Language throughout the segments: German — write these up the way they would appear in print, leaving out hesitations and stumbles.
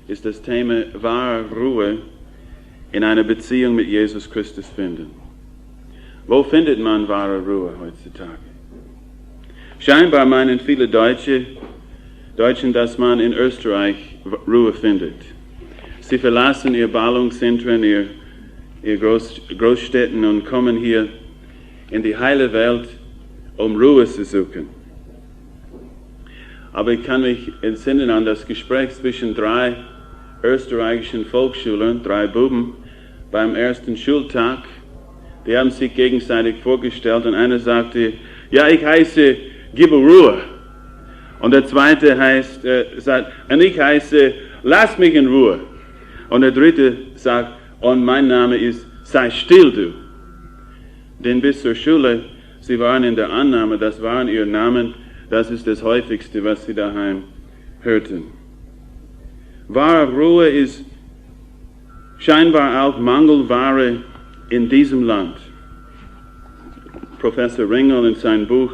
ist das Thema wahre Ruhe in einer Beziehung mit Jesus Christus finden. Wo findet man wahre Ruhe heutzutage? Scheinbar meinen viele Deutschen, dass man in Österreich Ruhe findet. Sie verlassen ihr Ballungszentren, ihr Großstädten und kommen hier in die heile Welt, um Ruhe zu suchen. Aber ich kann mich entsinnen an das Gespräch zwischen 3 österreichischen Volksschülern, 3 Buben, beim ersten Schultag. Die haben sich gegenseitig vorgestellt und einer sagte, ja, ich heiße Gib Ruhe. Und der zweite sagt, und ich heiße Lass mich in Ruhe. Und der dritte sagt, und mein Name ist Sei still, du. Denn bis zur Schule, sie waren in der Annahme, das waren ihre Namen, das ist das häufigste, was sie daheim hörten. Wahre Ruhe ist scheinbar auch Mangelware in diesem Land. Professor Ringel in seinem Buch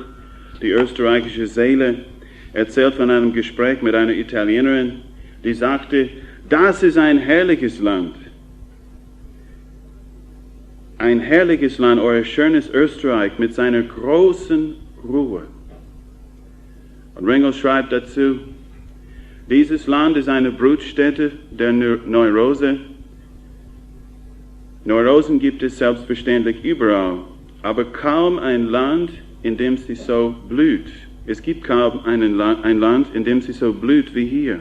Die österreichische Seele erzählt von einem Gespräch mit einer Italienerin, die sagte, das ist ein herrliches Land. Ein herrliches Land, euer schönes Österreich mit seiner großen Ruhe. Und Ringel schreibt dazu, dieses Land ist eine Brutstätte der Neurose. Neurosen gibt es selbstverständlich überall, aber kaum ein Land, in dem sie so blüht. Es gibt kaum ein Land, in dem sie so blüht wie hier.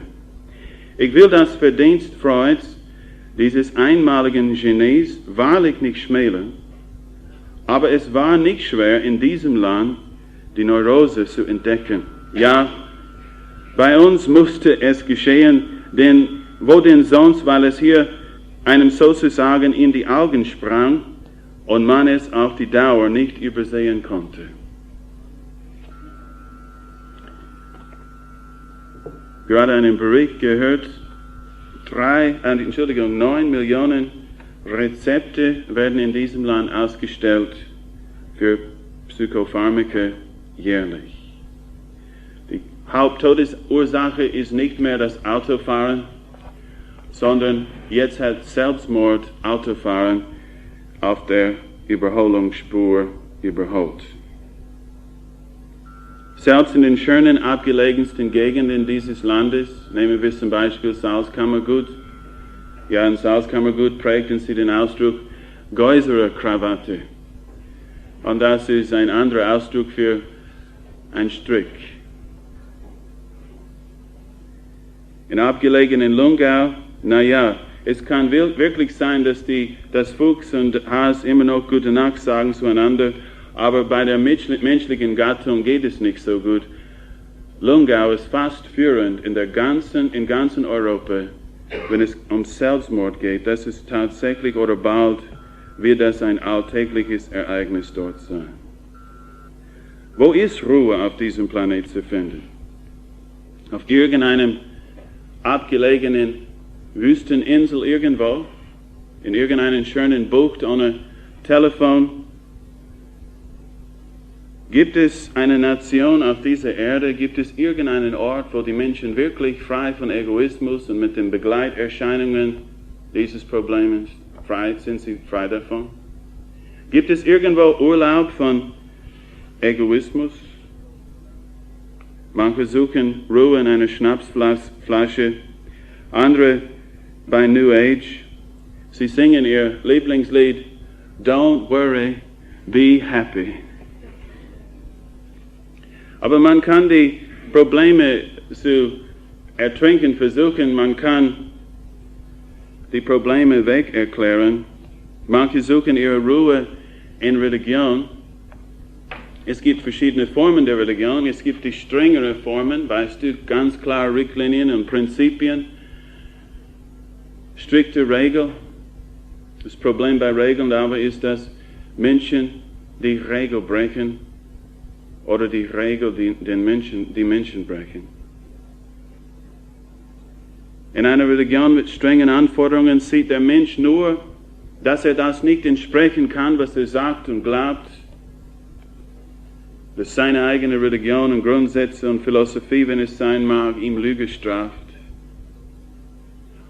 Ich will das Verdienst Freuds, dieses einmaligen Genies, wahrlich nicht schmälern, aber es war nicht schwer, in diesem Land die Neurose zu entdecken. Ja, bei uns musste es geschehen, denn wo denn sonst, weil es hier einem sozusagen in die Augen sprang und man es auf die Dauer nicht übersehen konnte. Gerade einen Bericht gehört, 9 Millionen Rezepte werden in diesem Land ausgestellt für Psychopharmaka jährlich. Die Haupttodesursache ist nicht mehr das Autofahren, sondern jetzt hat Selbstmord Autofahren auf der Überholungsspur überholt. Selbst in den schönen, abgelegensten Gegenden dieses Landes, nehmen wir zum Beispiel Salzkammergut. Ja, in Salzkammergut prägten sie den Ausdruck Geusere-Krawatte. Und das ist ein anderer Ausdruck für ein Strick. In abgelegenen Lungau, es kann wirklich sein, dass Fuchs und Hase immer noch Gute Nacht sagen zueinander, aber bei der menschlichen Gattung geht es nicht so gut. Lungau ist fast führend in ganzen Europa, wenn es um Selbstmord geht. Das ist tatsächlich oder bald wird das ein alltägliches Ereignis dort sein. Wo ist Ruhe auf diesem Planet zu finden? Auf irgendeinem abgelegenen Wüsteninsel irgendwo, in irgendeiner schönen Bucht ohne Telefon? Gibt es eine Nation auf dieser Erde, gibt es irgendeinen Ort, wo die Menschen wirklich frei von Egoismus und mit den Begleiterscheinungen dieses Problems sind sie frei davon? Gibt es irgendwo Urlaub von Egoismus? Manche suchen Ruhe in einer Schnapsflasche, andere bei New Age. Sie singen ihr Lieblingslied, Don't worry, be happy. Aber man kann die Probleme zu ertrinken versuchen, man kann die Probleme weg erklären. Manche suchen ihre Ruhe in Religion. Es gibt verschiedene Formen der Religion. Es gibt die strengere Formen, weißt du, ganz klare Richtlinien und Prinzipien, strikte Regeln. Das Problem bei Regeln aber ist, dass Menschen die Regel brechen oder die Regel die Menschen brechen. In einer Religion mit strengen Anforderungen sieht der Mensch nur, dass er das nicht entsprechen kann, was er sagt und glaubt, dass seine eigene Religion und Grundsätze und Philosophie, wenn es sein mag, ihm Lüge straft.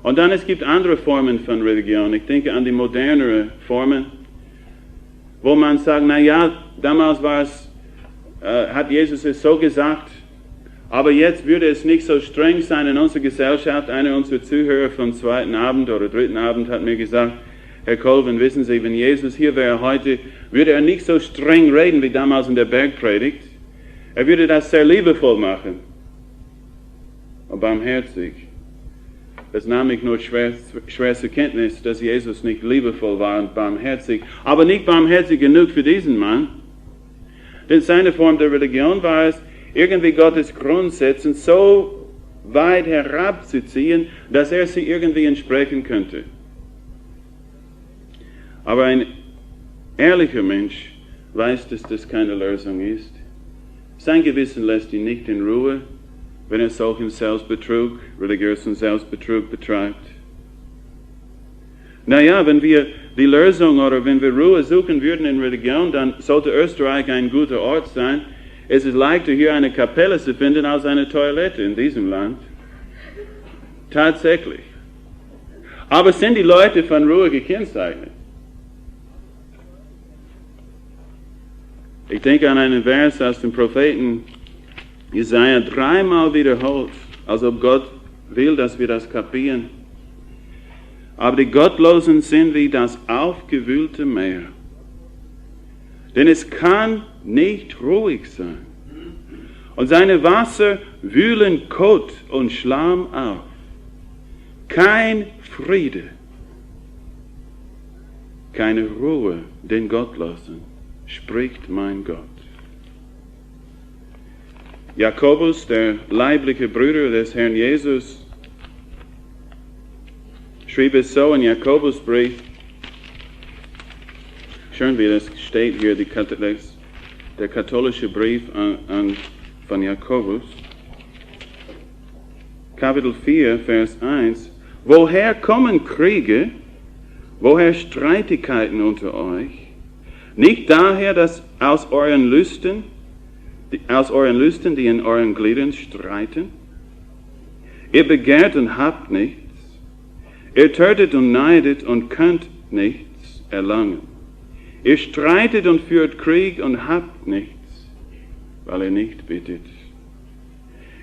Und dann es gibt andere Formen von Religion. Ich denke an die modernere Formen, wo man sagt, na ja, damals war es, hat Jesus es so gesagt, aber jetzt würde es nicht so streng sein in unserer Gesellschaft. Einer unserer Zuhörer vom zweiten Abend oder dritten Abend hat mir gesagt, Herr Colvin, wissen Sie, wenn Jesus hier wäre heute, würde er nicht so streng reden wie damals in der Bergpredigt. Er würde das sehr liebevoll machen und barmherzig. Das nahm ich nur schwer zur Kenntnis, dass Jesus nicht liebevoll war und barmherzig, aber nicht barmherzig genug für diesen Mann. Denn seine Form der Religion war es, irgendwie Gottes Grundsätze so weit herabzuziehen, dass er sie irgendwie entsprechen könnte. Aber ein ehrlicher Mensch weiß, dass das keine Lösung ist. Sein Gewissen lässt ihn nicht in Ruhe, wenn er solchen Selbstbetrug, religiösen Selbstbetrug betreibt. Naja, wenn wir die Lösung oder wenn wir Ruhe suchen würden in Religion, dann sollte Österreich ein guter Ort sein. Es ist leichter, hier eine Kapelle zu finden, als eine Toilette in diesem Land. Tatsächlich. Aber sind die Leute von Ruhe gekennzeichnet? Ich denke an einen Vers aus dem Propheten Jesaja 3-mal wiederholt, als ob Gott will, dass wir das kapieren. Aber die Gottlosen sind wie das aufgewühlte Meer. Denn es kann nicht ruhig sein. Und seine Wasser wühlen Kot und Schlamm auf. Kein Friede, keine Ruhe den Gottlosen, spricht mein Gott. Jakobus, der leibliche Bruder des Herrn Jesus, schrieb es so in Jakobusbrief. Schön, wie das steht hier, der katholische Brief von Jakobus. Kapitel 4, Vers 1. Woher kommen Kriege? Woher Streitigkeiten unter euch? Nicht daher, dass aus euren Lüsten, die in euren Gliedern streiten? Ihr begehrt und habt nichts. Ihr tötet und neidet und könnt nichts erlangen. Ihr streitet und führt Krieg und habt nichts, weil ihr nicht bittet.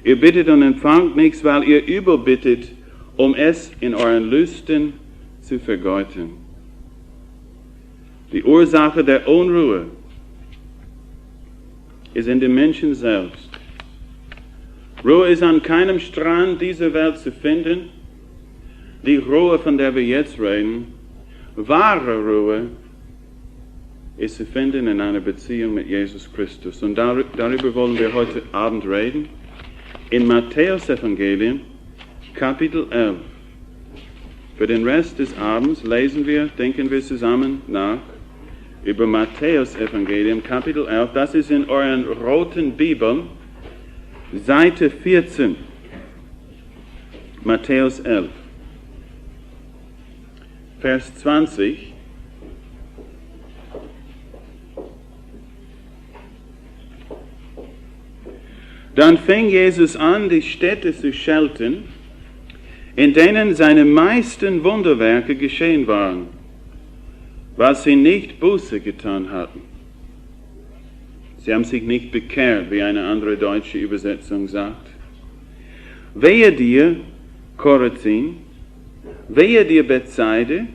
Ihr bittet und empfangt nichts, weil ihr überbittet, um es in euren Lüsten zu vergeuden. Die Ursache der Unruhe ist in dem Menschen selbst. Ruhe ist an keinem Strand dieser Welt zu finden. Die Ruhe, von der wir jetzt reden, wahre Ruhe, ist zu finden in einer Beziehung mit Jesus Christus. Und darüber wollen wir heute Abend reden. In Matthäus Evangelium, Kapitel 11. Für den Rest des Abends denken wir zusammen nach über Matthäus Evangelium, Kapitel 11. Das ist in euren roten Bibeln, Seite 14. Matthäus 11. Vers 20. Dann fing Jesus an, die Städte zu schelten, in denen seine meisten Wunderwerke geschehen waren, weil sie nicht Buße getan hatten. Sie haben sich nicht bekehrt, wie eine andere deutsche Übersetzung sagt. Wehe dir, Chorazin, wehe dir, Bethsaida,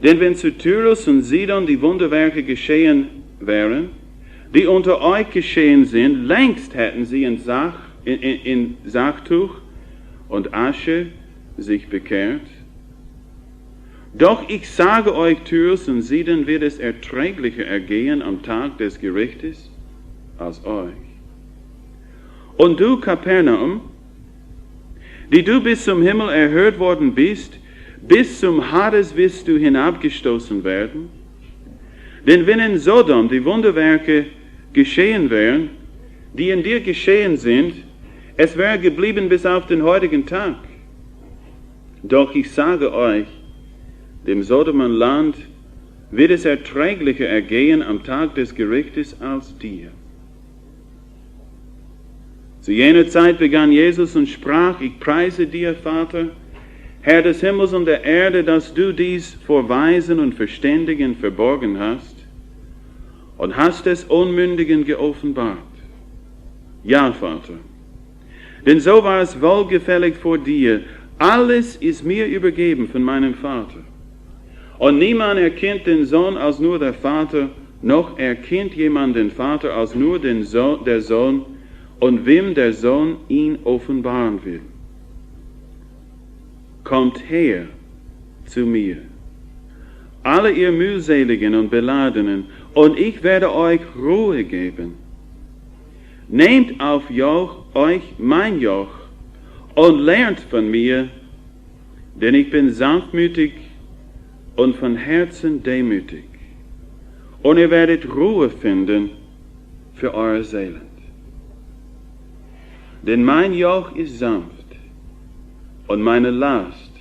denn wenn zu Tyrus und Sidon die Wunderwerke geschehen wären, die unter euch geschehen sind, längst hätten sie in Sachtuch und Asche sich bekehrt. Doch ich sage euch, Tyrus und Sidon wird es erträglicher ergehen am Tag des Gerichtes als euch. Und du, Kapernaum, die du bis zum Himmel erhöht worden bist, bis zum Hades wirst du hinabgestoßen werden. Denn wenn in Sodom die Wunderwerke geschehen wären, die in dir geschehen sind, es wäre geblieben bis auf den heutigen Tag. Doch ich sage euch, dem Sodomer Land wird es erträglicher ergehen am Tag des Gerichtes als dir. Zu jener Zeit begann Jesus und sprach, ich preise dir, Vater, Herr des Himmels und der Erde, dass du dies vor Weisen und Verständigen verborgen hast und hast es Unmündigen geoffenbart. Ja, Vater, denn so war es wohlgefällig vor dir. Alles ist mir übergeben von meinem Vater. Und niemand erkennt den Sohn als nur der Vater, noch erkennt jemand den Vater als nur der Sohn, und wem der Sohn ihn offenbaren will. Kommt her zu mir, alle ihr mühseligen und Beladenen, und ich werde euch Ruhe geben. Nehmt auf euch mein Joch und lernt von mir, denn ich bin sanftmütig und von Herzen demütig. Und ihr werdet Ruhe finden für eure Seelen. Denn mein Joch ist sanft und meine Last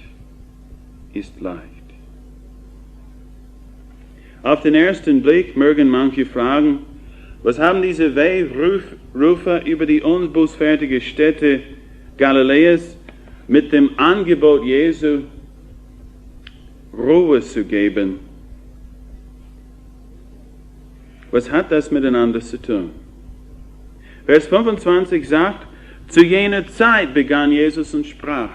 ist leicht. Auf den ersten Blick mögen manche fragen, was haben diese Wehrufer über die unbußfertige Städte Galiläas mit dem Angebot Jesu Ruhe zu geben? Was hat das miteinander zu tun? Vers 25 sagt, zu jener Zeit begann Jesus und sprach.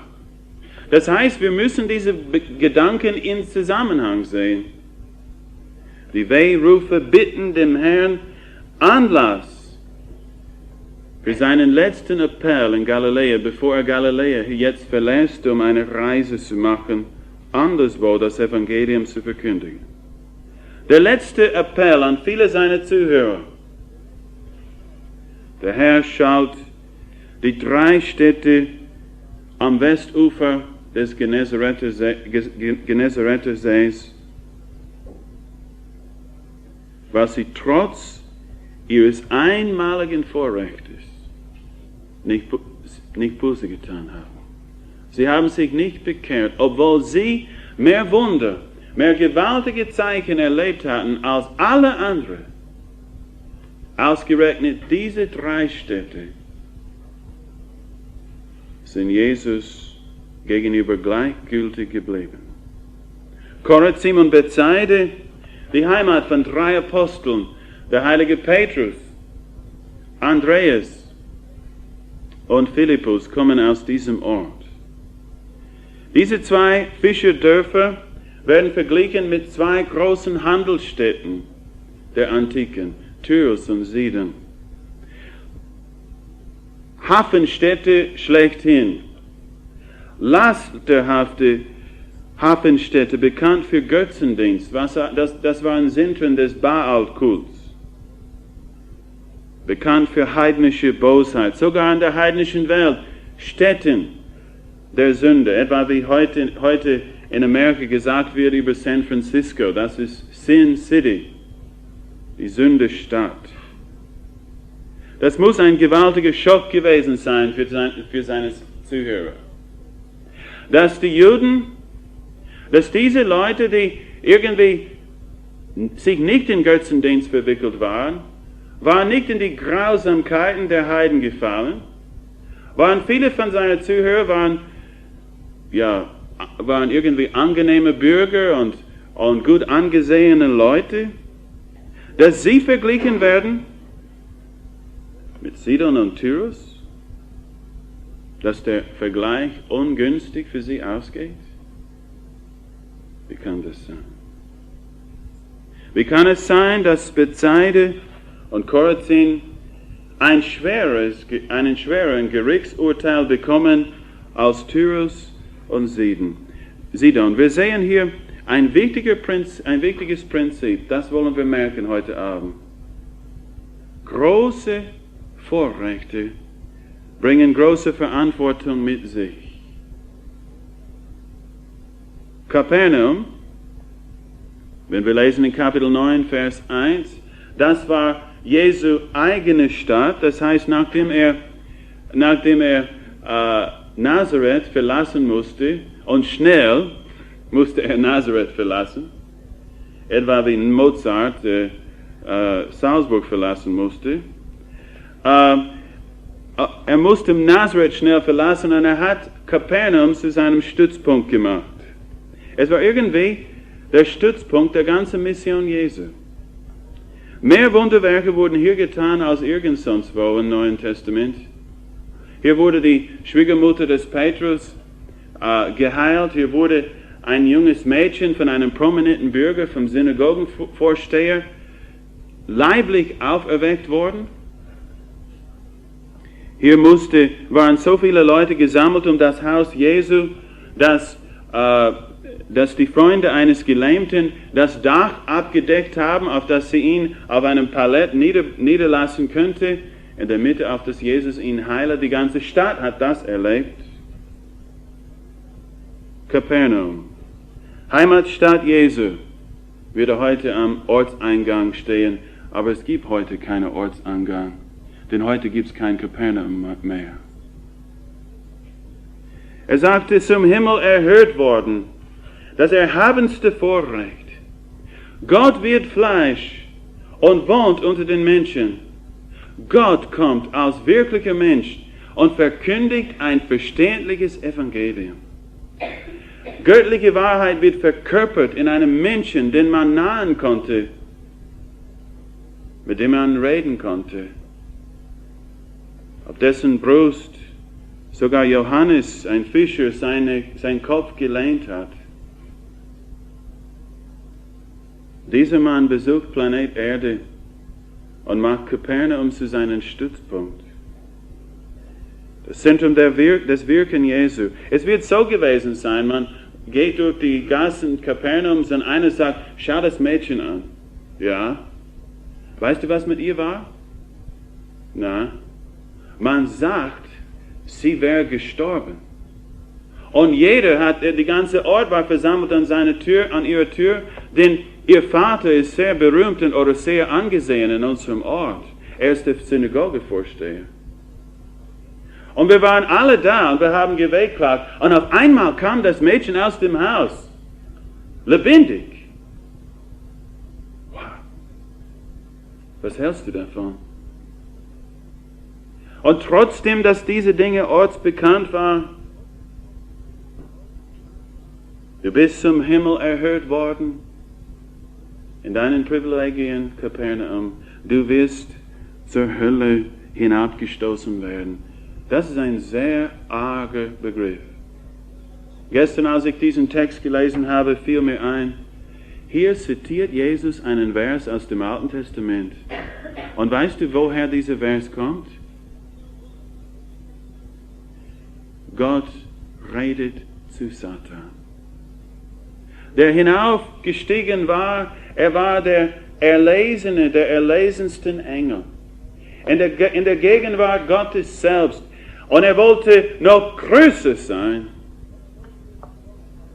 Das heißt, wir müssen diese Gedanken in Zusammenhang sehen. Die Wehrufer bitten dem Herrn Anlass für seinen letzten Appell in Galiläa, bevor er Galiläa jetzt verlässt, um eine Reise zu machen, anderswo das Evangelium zu verkündigen. Der letzte Appell an viele seiner Zuhörer. Der Herr schaut die 3 Städte am Westufer des Genezareth Sees, was sie trotz ihres einmaligen Vorrechtes nicht Buße getan haben. Sie haben sich nicht bekehrt, obwohl sie mehr Wunder, mehr gewaltige Zeichen erlebt hatten als alle anderen. Ausgerechnet diese 3 Städte sind Jesus gegenüber gleichgültig geblieben. Chorazin und Bethsaida, die Heimat von 3 Aposteln, der heilige Petrus, Andreas und Philippus, kommen aus diesem Ort. Diese 2 Fischerdörfer werden verglichen mit 2 großen Handelsstädten der Antiken, Tyrus und Sidon. Hafenstädte schlechthin, lasterhafte Hafenstädte, bekannt für Götzendienst, das waren Zentren des Baal-Kults, bekannt für heidnische Bosheit, sogar in der heidnischen Welt, Städten der Sünde, etwa wie heute in Amerika gesagt wird über San Francisco, das ist Sin City, die Sündestadt. Das muss ein gewaltiger Schock gewesen sein für seine Zuhörer. Dass diese Leute, die irgendwie sich nicht in Götzendienst verwickelt waren nicht in die Grausamkeiten der Heiden gefallen, viele von seinen Zuhörern waren irgendwie angenehme Bürger und gut angesehene Leute, dass sie verglichen werden mit Sidon und Tyrus, dass der Vergleich ungünstig für sie ausgeht? Wie kann das sein? Wie kann es sein, dass Bethsaida und Chorazin einen schwereren Gerichtsurteil bekommen als Tyrus und Sidon? Wir sehen hier ein wichtiges Prinzip, das wollen wir merken heute Abend. Große Vorrechte bringen große Verantwortung mit sich. Kapernaum, wenn wir lesen in Kapitel 9, Vers 1, das war Jesu eigene Stadt, das heißt, nachdem er Nazareth verlassen musste, und schnell musste er Nazareth verlassen, etwa wie Mozart Salzburg verlassen musste. Er musste Nazareth schnell verlassen und er hat Kapernaum zu seinem Stützpunkt gemacht. Es war irgendwie der Stützpunkt der ganzen Mission Jesu. Mehr Wunderwerke wurden hier getan als irgend sonst wo im Neuen Testament. Hier wurde die Schwiegermutter des Petrus geheilt. Hier wurde ein junges Mädchen von einem prominenten Bürger, vom Synagogenvorsteher, leiblich auferweckt worden. Hier waren so viele Leute gesammelt um das Haus Jesu, dass die Freunde eines Gelähmten das Dach abgedeckt haben, auf das sie ihn auf einem Palett niederlassen könnte, in der Mitte, auf das Jesus ihn heile. Die ganze Stadt hat das erlebt. Kapernaum, Heimatstadt Jesu, würde heute am Ortseingang stehen, aber es gibt heute keinen Ortseingang, denn heute gibt es kein Kapernaum mehr. Er sagte, zum Himmel erhöht worden, das erhabenste Vorrecht. Gott wird Fleisch und wohnt unter den Menschen. Gott kommt als wirklicher Mensch und verkündigt ein verständliches Evangelium. Göttliche Wahrheit wird verkörpert in einem Menschen, den man nahen konnte, mit dem man reden konnte, auf dessen Brust sogar Johannes, ein Fischer, seinen Kopf gelehnt hat. Dieser Mann besucht Planet Erde und macht Kapernaum zu seinem Stützpunkt. Das Zentrum des Wirken Jesu. Es wird so gewesen sein, man geht durch die Gassen Kapernaums und einer sagt, schau das Mädchen an. Ja. Weißt du, was mit ihr war? Na, man sagt, sie wäre gestorben. Und die ganze Ort war versammelt an ihrer Tür, denn ihr Vater ist sehr berühmt oder sehr angesehen in unserem Ort. Er ist der Synagogevorsteher. Und wir waren alle da und wir haben gewehklagt. Und auf einmal kam das Mädchen aus dem Haus. Lebendig. Wow. Was hältst du davon? Und trotzdem, dass diese Dinge ortsbekannt waren, du bist zum Himmel erhöht worden, in deinen Privilegien, Kapernaum, du wirst zur Hölle hinabgestoßen werden. Das ist ein sehr arger Begriff. Gestern, als ich diesen Text gelesen habe, fiel mir ein, hier zitiert Jesus einen Vers aus dem Alten Testament. Und weißt du, woher dieser Vers kommt? Gott redet zu Satan. Der hinaufgestiegen war, er war der Erlesene, der erlesensten Engel. In der Gegenwart Gottes selbst. Und er wollte noch größer sein.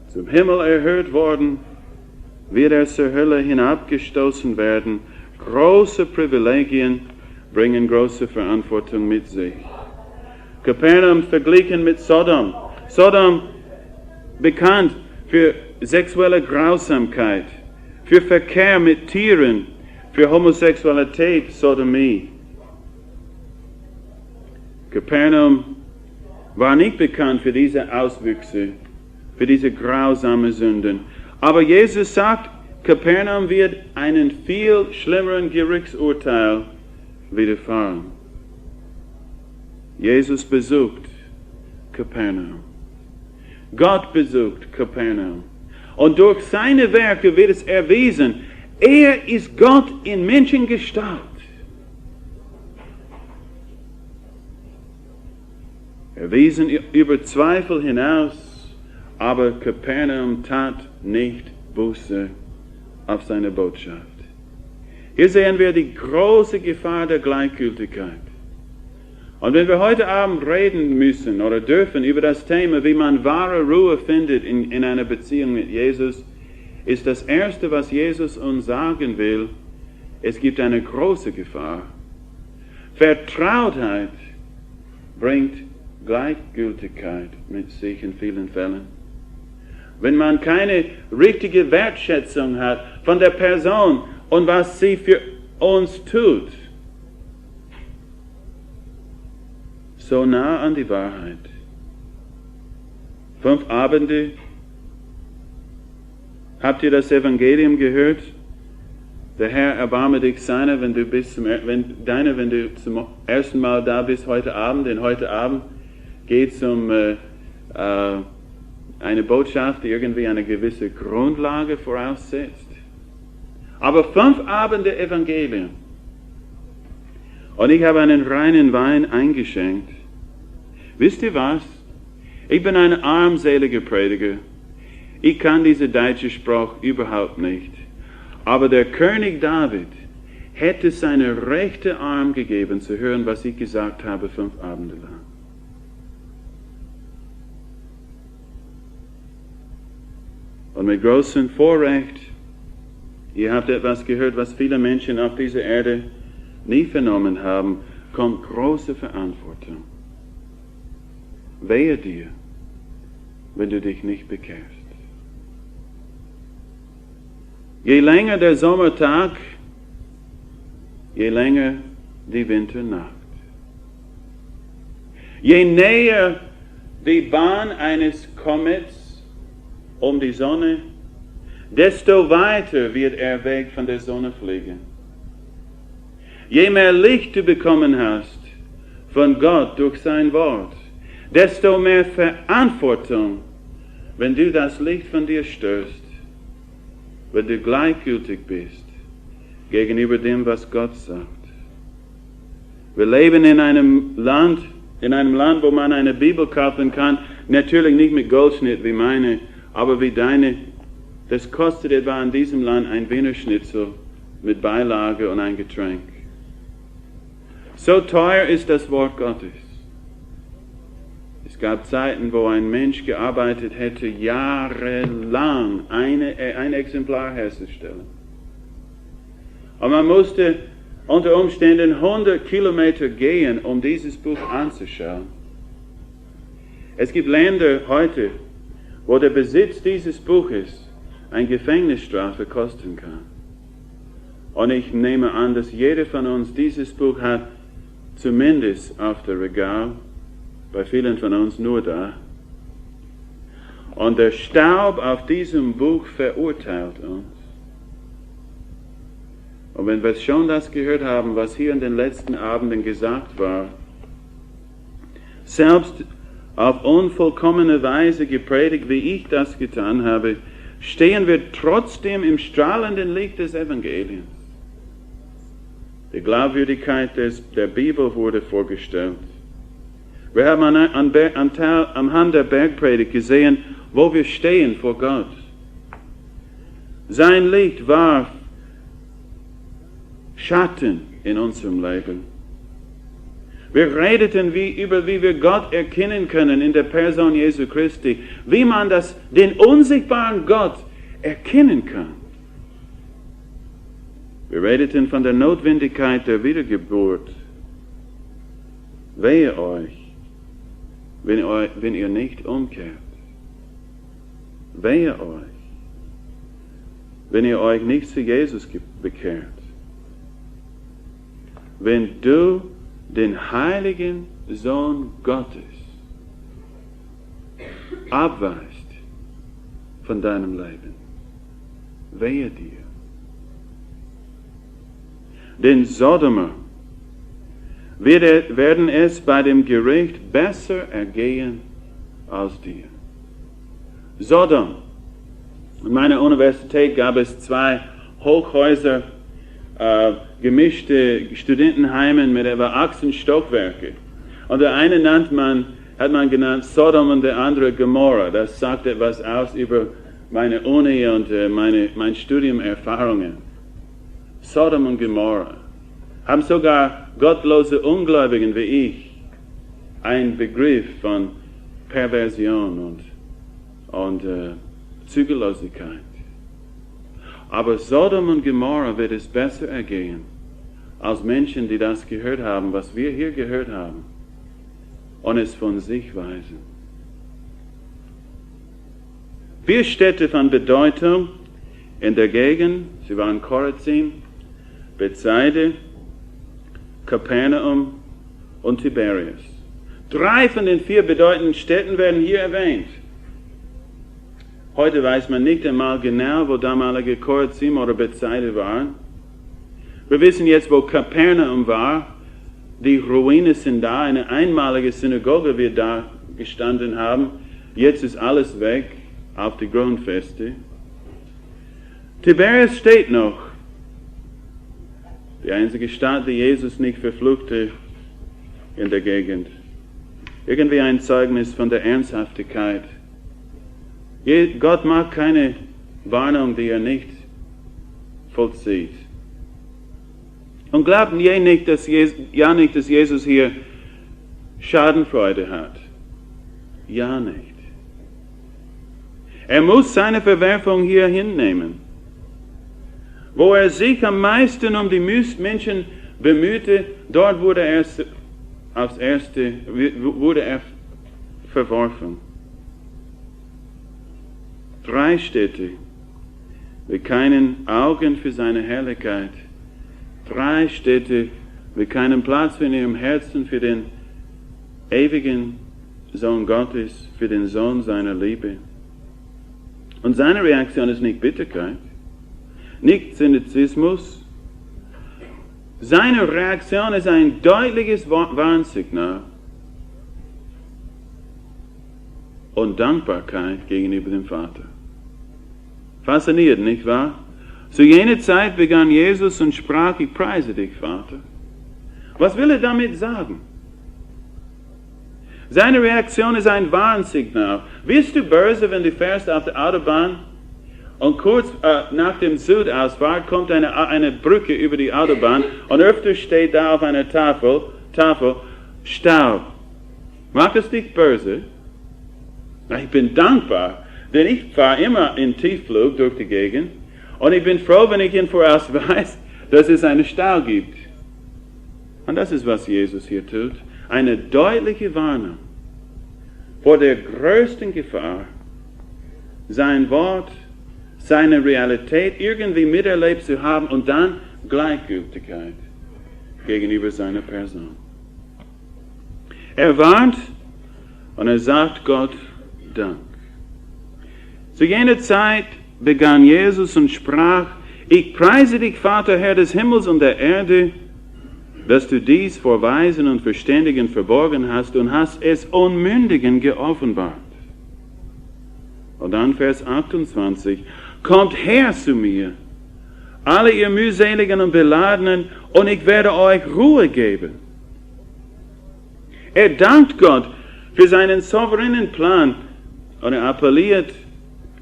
Zum Himmel erhöht worden, wird er zur Hölle hinabgestoßen werden. Große Privilegien bringen große Verantwortung mit sich. Kapernaum verglichen mit Sodom. Sodom bekannt für sexuelle Grausamkeit, für Verkehr mit Tieren, für Homosexualität, Sodomie. Kapernaum war nicht bekannt für diese Auswüchse, für diese grausamen Sünden. Aber Jesus sagt, Kapernaum wird einen viel schlimmeren Gerichtsurteil widerfahren. Jesus besucht Kapernaum. Gott besucht Kapernaum. Und durch seine Werke wird es erwiesen, er ist Gott in Menschengestalt. Erwiesen über Zweifel hinaus, aber Kapernaum tat nicht Buße auf seine Botschaft. Hier sehen wir die große Gefahr der Gleichgültigkeit. Und wenn wir heute Abend reden müssen oder dürfen über das Thema, wie man wahre Ruhe findet in einer Beziehung mit Jesus, ist das Erste, was Jesus uns sagen will, es gibt eine große Gefahr. Vertrautheit bringt Gleichgültigkeit mit sich in vielen Fällen. Wenn man keine richtige Wertschätzung hat von der Person und was sie für uns tut, so nah an die Wahrheit. 5 Abende. Habt ihr das Evangelium gehört? Der Herr erbarme dich seiner, wenn du zum ersten Mal da bist heute Abend. Denn heute Abend geht es um eine Botschaft, die irgendwie eine gewisse Grundlage voraussetzt. Aber 5 Abende Evangelium. Und ich habe einen reinen Wein eingeschenkt. Wisst ihr was? Ich bin ein armseliger Prediger. Ich kann diese deutsche Sprache überhaupt nicht. Aber der König David hätte seinen rechten Arm gegeben, zu hören, was ich gesagt habe 5 Abende lang. Und mit großem Vorrecht, ihr habt etwas gehört, was viele Menschen auf dieser Erde nie vernommen haben, kommt große Verantwortung. Wehe dir, wenn du dich nicht bekehrst. Je länger der Sommertag, je länger die Winternacht. Je näher die Bahn eines Komets um die Sonne, desto weiter wird er weg von der Sonne fliegen. Je mehr Licht du bekommen hast von Gott durch sein Wort, desto mehr Verantwortung, wenn du das Licht von dir stößt, wenn du gleichgültig bist gegenüber dem, was Gott sagt. Wir leben in einem Land, wo man eine Bibel kaufen kann, natürlich nicht mit Goldschnitt wie meine, aber wie deine. Das kostet etwa in diesem Land ein Wiener Schnitzel mit Beilage und ein Getränk. So teuer ist das Wort Gottes. Es gab Zeiten, wo ein Mensch gearbeitet hätte, jahrelang ein Exemplar herzustellen. Und man musste unter Umständen 100 Kilometer gehen, um dieses Buch anzuschauen. Es gibt Länder heute, wo der Besitz dieses Buches eine Gefängnisstrafe kosten kann. Und ich nehme an, dass jeder von uns dieses Buch hat, zumindest auf der Regal, bei vielen von uns nur da. Und der Staub auf diesem Buch verurteilt uns. Und wenn wir schon das gehört haben, was hier in den letzten Abenden gesagt war, selbst auf unvollkommene Weise gepredigt, wie ich das getan habe, stehen wir trotzdem im strahlenden Licht des Evangeliums. Die Glaubwürdigkeit der Bibel wurde vorgestellt. Wir haben anhand der Bergpredigt gesehen, wo wir stehen vor Gott. Sein Licht warf Schatten in unserem Leben. Wir redeten wie wir Gott erkennen können in der Person Jesu Christi, wie man den unsichtbaren Gott erkennen kann. Wir redeten von der Notwendigkeit der Wiedergeburt. Wehe euch, wenn ihr nicht umkehrt. Wehe euch, wenn ihr euch nicht zu Jesus bekehrt. Wenn du den heiligen Sohn Gottes abweist von deinem Leben, wehe dir. Den Sodomer werden es bei dem Gericht besser ergehen als dir. Sodom. In meiner Universität gab es 2 Hochhäuser, gemischte Studentenheime mit etwa 18 Stockwerke. Und der eine hat man genannt Sodom und der andere Gomorra. Das sagt etwas aus über meine Uni und mein Studiumerfahrungen. Sodom und Gomorra haben sogar gottlose Ungläubigen wie ich einen Begriff von Perversion und Zügellosigkeit. Aber Sodom und Gomorra wird es besser ergehen als Menschen, die das gehört haben, was wir hier gehört haben, und es von sich weisen. 4 Städte von Bedeutung in der Gegend, sie waren Chorazin, Bethsaida, Kapernaum und Tiberias. 3 von den 4 bedeutenden Städten werden hier erwähnt. Heute weiß man nicht einmal genau, wo damalige Chorazim oder Bethsaida waren. Wir wissen jetzt, wo Kapernaum war. Die Ruinen sind da, eine einmalige Synagoge wird da gestanden haben. Jetzt ist alles weg auf die Grundfeste. Tiberias steht noch. Die einzige Stadt, die Jesus nicht verfluchte in der Gegend. Irgendwie ein Zeugnis von der Ernsthaftigkeit. Gott mag keine Warnung, die er nicht vollzieht. Und glaubt nicht, dass Jesus hier Schadenfreude hat. Ja nicht. Er muss seine Verwerfung hier hinnehmen. Wo er sich am meisten um die Menschen bemühte, dort wurde er verworfen. 3 Städte mit keinen Augen für seine Herrlichkeit. 3 Städte mit keinem Platz in ihrem Herzen für den ewigen Sohn Gottes, für den Sohn seiner Liebe. Und seine Reaktion ist nicht Bitterkeit, nicht Zynismus. Seine Reaktion ist ein deutliches Warnsignal und Dankbarkeit gegenüber dem Vater. Faszinierend, nicht wahr? Zu jener Zeit begann Jesus und sprach, ich preise dich, Vater. Was will er damit sagen? Seine Reaktion ist ein Warnsignal. Wirst du böse, wenn du fährst auf der Autobahn und kurz nach dem Südausfahrt kommt eine Brücke über die Autobahn und öfter steht da auf einer Tafel Stau. Macht es dich böse? Ich bin dankbar, denn ich fahre immer in Tiefflug durch die Gegend und ich bin froh, wenn ich ihn voraus weiß, dass es einen Stau gibt. Und das ist, was Jesus hier tut. Eine deutliche Warnung vor der größten Gefahr, sein Wort, seine Realität irgendwie miterlebt zu haben und dann Gleichgültigkeit gegenüber seiner Person. Er warnt und er sagt Gott Dank. Zu jener Zeit begann Jesus und sprach, ich preise dich, Vater, Herr des Himmels und der Erde, dass du dies vor Weisen und Verständigen verborgen hast und hast es Unmündigen geoffenbart. Und dann Vers 28, kommt her zu mir, alle ihr mühseligen und Beladenen, und ich werde euch Ruhe geben. Er dankt Gott für seinen souveränen Plan und er appelliert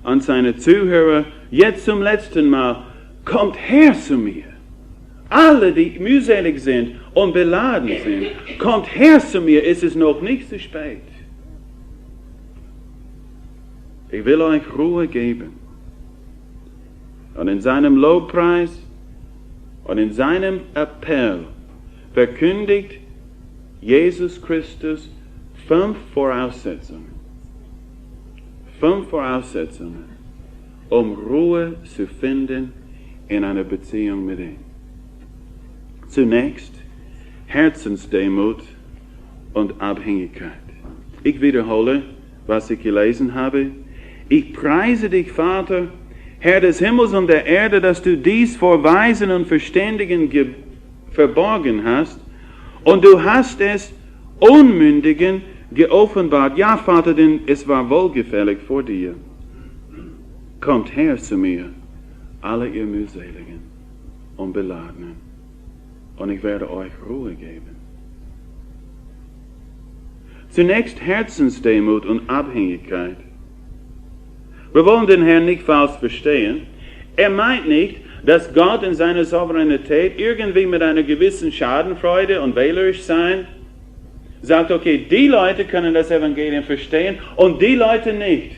an seine Zuhörer, jetzt zum letzten Mal, kommt her zu mir. Alle, die mühselig sind und beladen sind, kommt her zu mir, es ist noch nicht zu spät. Ich will euch Ruhe geben. Und in seinem Lobpreis und in seinem Appell verkündigt Jesus Christus 5 Voraussetzungen. 5 Voraussetzungen, um Ruhe zu finden in einer Beziehung mit ihm. Zunächst Herzensdemut und Abhängigkeit. Ich wiederhole, was ich gelesen habe. Ich preise dich, Vater, Herr des Himmels und der Erde, dass du dies vor Weisen und Verständigen verborgen hast, und du hast es Unmündigen geoffenbart. Ja, Vater, denn es war wohlgefällig vor dir. Kommt her zu mir, alle ihr mühseligen und Beladenen, und ich werde euch Ruhe geben. Zunächst Herzensdemut und Abhängigkeit. Wir wollen den Herrn nicht falsch verstehen. Er meint nicht, dass Gott in seiner Souveränität irgendwie mit einer gewissen Schadenfreude und wählerisch sein sagt, okay, die Leute können das Evangelium verstehen und die Leute nicht.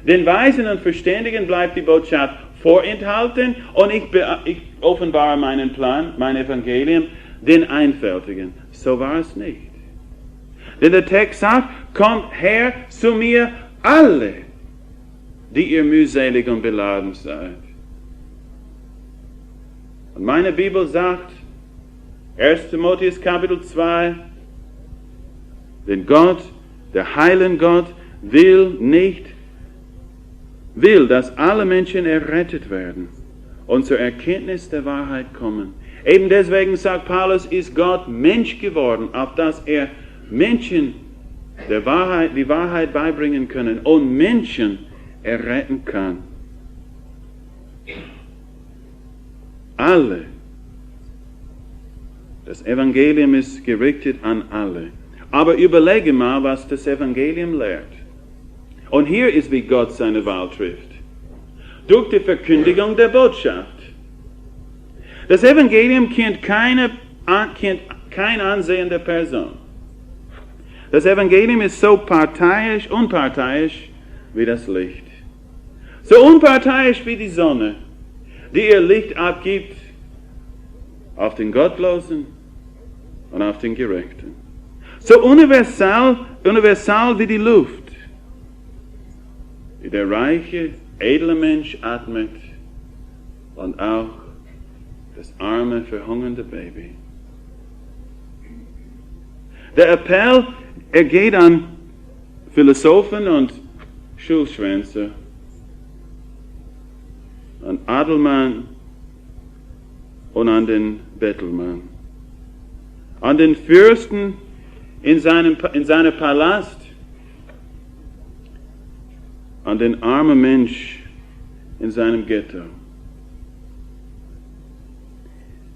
Den Weisen und Verständigen bleibt die Botschaft vorenthalten und ich offenbare meinen Plan, mein Evangelium, den Einfältigen. So war es nicht. Denn der Text sagt, kommt her zu mir alle, die ihr mühselig und beladen seid. Und meine Bibel sagt, 1. Timotheus Kapitel 2, denn Gott, der heilige Gott, will nicht will, dass alle Menschen errettet werden und zur Erkenntnis der Wahrheit kommen. Eben deswegen sagt Paulus, ist Gott Mensch geworden, auf dass er Menschen die Wahrheit beibringen können und Menschen erretten kann. Alle. Das Evangelium ist gerichtet an alle. Aber überlege mal, was das Evangelium lehrt. Und hier ist, wie Gott seine Wahl trifft. Durch die Verkündigung der Botschaft. Das Evangelium kennt kein Ansehen der Person. Das Evangelium ist so unparteiisch wie das Licht. So unparteiisch wie die Sonne, die ihr Licht abgibt auf den Gottlosen und auf den Gerechten. So universal wie die Luft, die der reiche, edle Mensch atmet und auch das arme, verhungernde Baby. Der Appell, er geht an Philosophen und Schulschwänzer, an Adelmann und an den Bettelmann, an den Fürsten in seinem Palast, an den armen Mensch in seinem Ghetto.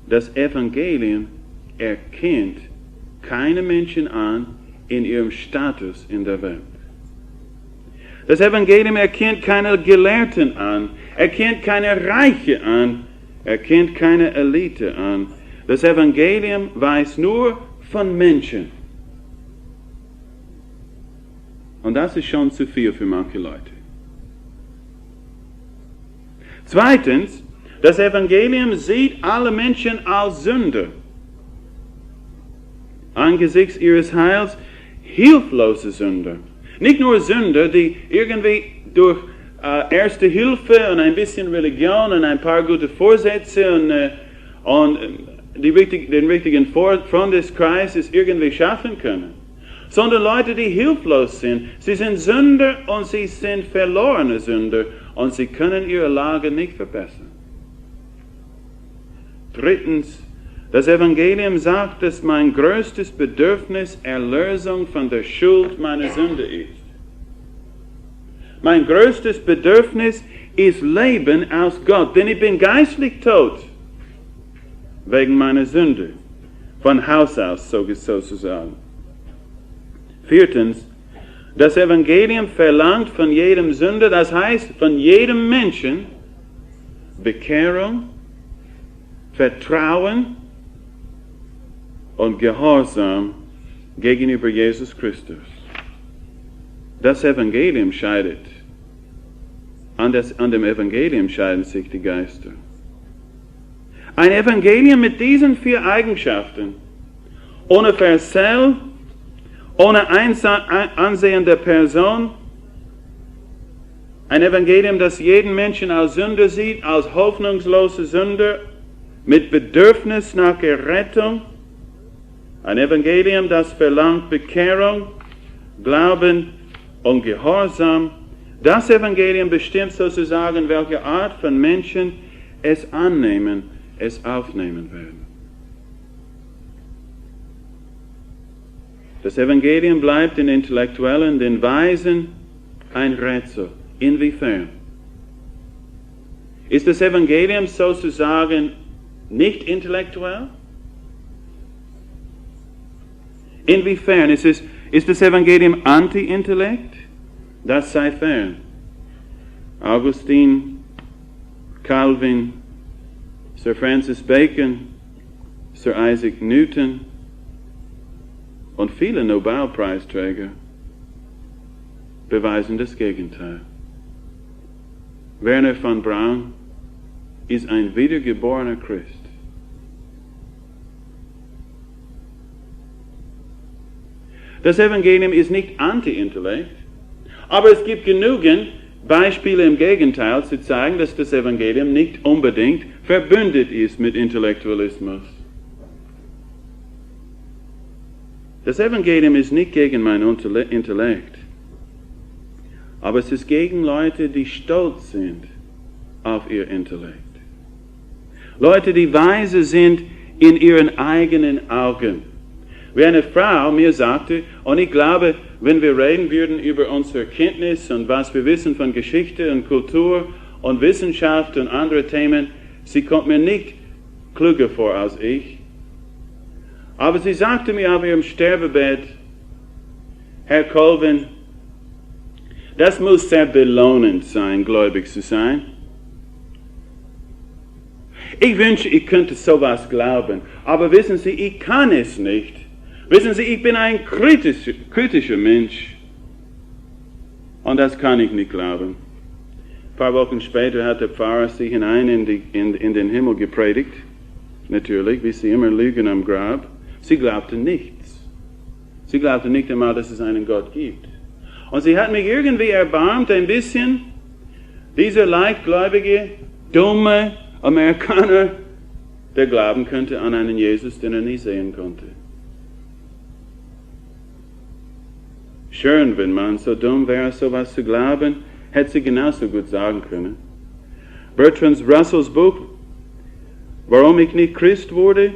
Das Evangelium erkennt keine Menschen an in ihrem Status in der Welt. Das Evangelium erkennt keine Gelehrten an, erkennt keine Reiche an, erkennt keine Elite an. Das Evangelium weiß nur von Menschen. Und das ist schon zu viel für manche Leute. Zweitens, das Evangelium sieht alle Menschen als Sünder. Angesichts ihres Heils hilflose Sünder. Nicht nur Sünder, die irgendwie durch erste Hilfe und ein bisschen Religion und ein paar gute Vorsätze und den richtigen Freundeskreis irgendwie schaffen können, sondern Leute, die hilflos sind. Sie sind Sünder und sie sind verlorene Sünder und sie können ihre Lage nicht verbessern. Drittens, das Evangelium sagt, dass mein größtes Bedürfnis Erlösung von der Schuld meiner Sünde ist. Mein größtes Bedürfnis ist Leben aus Gott, denn ich bin geistlich tot wegen meiner Sünde, von Haus aus sozusagen. Viertens, das Evangelium verlangt von jedem Sünder, das heißt von jedem Menschen, Bekehrung, Vertrauen und Gehorsam gegenüber Jesus Christus. Das Evangelium scheidet. An dem Evangelium scheiden sich die Geister. Ein Evangelium mit diesen 4 Eigenschaften, ohne Versell, ohne Ansehen der Person, ein Evangelium, das jeden Menschen als Sünder sieht, als hoffnungslose Sünder, mit Bedürfnis nach Errettung, ein Evangelium, das verlangt Bekehrung, Glauben und Gehorsam. Das Evangelium bestimmt sozusagen, welche Art von Menschen es annehmen, es aufnehmen werden. Das Evangelium bleibt den Intellektuellen, den Weisen ein Rätsel. Inwiefern? Ist das Evangelium sozusagen nicht intellektuell? Inwiefern? Ist das Evangelium anti-Intellekt? Das sei fern. Augustin, Colvin, Sir Francis Bacon, Sir Isaac Newton und viele Nobelpreisträger beweisen das Gegenteil. Werner von Braun ist ein wiedergeborener Christ. Das Evangelium ist nicht anti-Intellekt, aber es gibt genügend Beispiele im Gegenteil zu zeigen, dass das Evangelium nicht unbedingt verbündet ist mit Intellektualismus. Das Evangelium ist nicht gegen mein Intellekt, Aber es ist gegen Leute, die stolz sind auf ihr Intellekt. Leute, die weise sind in ihren eigenen Augen. Wie eine Frau mir sagte, und ich glaube, wenn wir reden würden über unsere Kenntnis und was wir wissen von Geschichte und Kultur und Wissenschaft und andere Themen, sie kommt mir nicht klüger vor als ich. Aber sie sagte mir auf ihrem Sterbebett, Herr Colvin, das muss sehr belohnend sein, gläubig zu sein. Ich wünsche, ich könnte sowas glauben, aber wissen Sie, ich kann es nicht. Wissen Sie, ich bin ein kritischer Mensch und das kann ich nicht glauben. Ein paar Wochen später hat der Pfarrer sie hinein in den Himmel gepredigt, natürlich, wie sie immer lügen am Grab. Sie glaubte nichts. Sie glaubte nicht einmal, dass es einen Gott gibt. Und sie hat mich irgendwie erbarmt ein bisschen, dieser leichtgläubige, dumme Amerikaner, der glauben könnte an einen Jesus, den er nie sehen konnte. Schön, wenn man so dumm wäre, sowas zu glauben, hätte sie genauso gut sagen können. Bertrand Russells Buch, Warum ich nicht Christ wurde,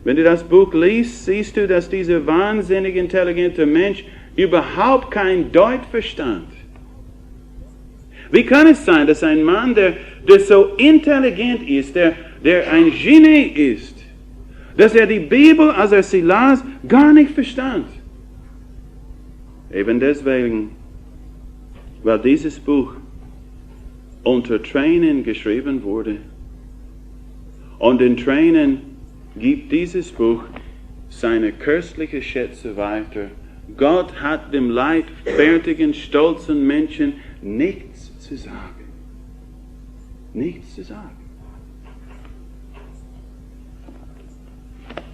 wenn du das Buch liest, siehst du, dass dieser wahnsinnig intelligente Mensch überhaupt kein Deut verstand. Wie kann es sein, dass ein Mann, der so intelligent ist, der ein Genie ist, dass er die Bibel, als er sie las, gar nicht verstand? Eben deswegen, weil dieses Buch unter Tränen geschrieben wurde. Und in Tränen gibt dieses Buch seine köstlichen Schätze weiter. Gott hat dem leidfertigen, stolzen Menschen nichts zu sagen. Nichts zu sagen.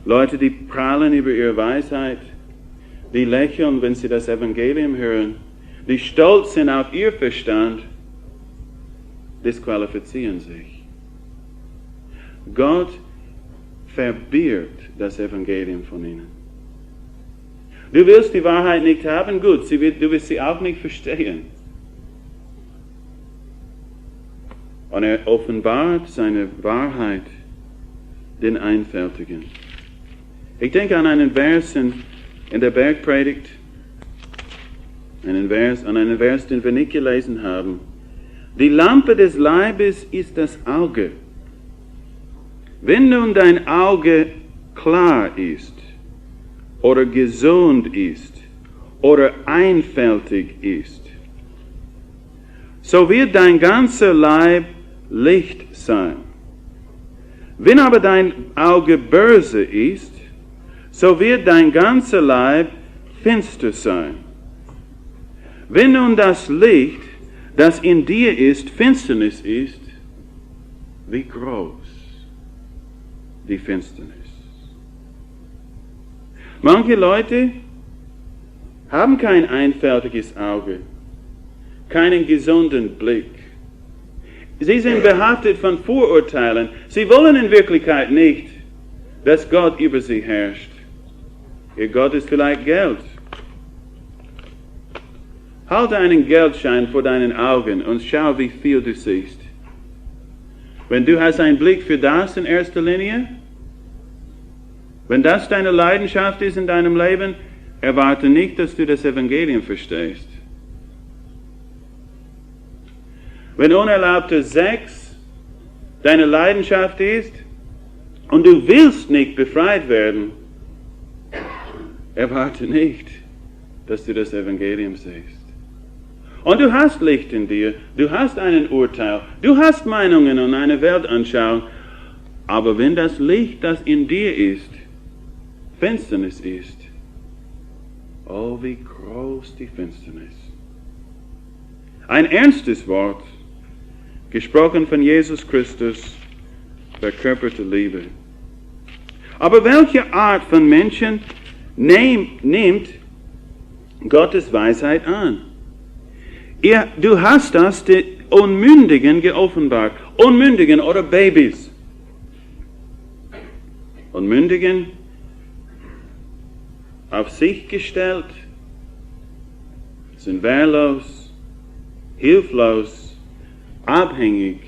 Leute, die prahlen über ihre Weisheit, die lächeln, wenn sie das Evangelium hören, die stolz sind auf ihr Verstand, disqualifizieren sich. Gott verbirgt das Evangelium von ihnen. Du willst die Wahrheit nicht haben? Gut, du wirst sie auch nicht verstehen. Und er offenbart seine Wahrheit den Einfältigen. Ich denke an einen Vers in der Bergpredigt, an einen Vers, den wir nicht gelesen haben. Die Lampe des Leibes ist das Auge. Wenn nun dein Auge klar ist, oder gesund ist, oder einfältig ist, so wird dein ganzer Leib Licht sein. Wenn aber dein Auge böse ist, so wird dein ganzer Leib finster sein. Wenn nun das Licht, das in dir ist, Finsternis ist, wie groß die Finsternis. Manche Leute haben kein einfältiges Auge, keinen gesunden Blick. Sie sind behaftet von Vorurteilen. Sie wollen in Wirklichkeit nicht, dass Gott über sie herrscht. Ihr Gott ist vielleicht Geld. Halte einen Geldschein vor deinen Augen und schau, wie viel du siehst. Wenn du hast einen Blick für das in erster Linie, wenn das deine Leidenschaft ist in deinem Leben, erwarte nicht, dass du das Evangelium verstehst. Wenn unerlaubter Sex deine Leidenschaft ist und du willst nicht befreit werden, erwarte nicht, dass du das Evangelium siehst. Und du hast Licht in dir, du hast ein Urteil, du hast Meinungen und eine Weltanschauung, aber wenn das Licht, das in dir ist, Finsternis ist, oh, wie groß die Finsternis. Ein ernstes Wort, gesprochen von Jesus Christus, verkörperte Liebe. Aber welche Art von Menschen nimmt Gottes Weisheit an? Du hast das den Unmündigen geoffenbart. Unmündigen oder Babys. Unmündigen, auf sich gestellt, sind wehrlos, hilflos, abhängig,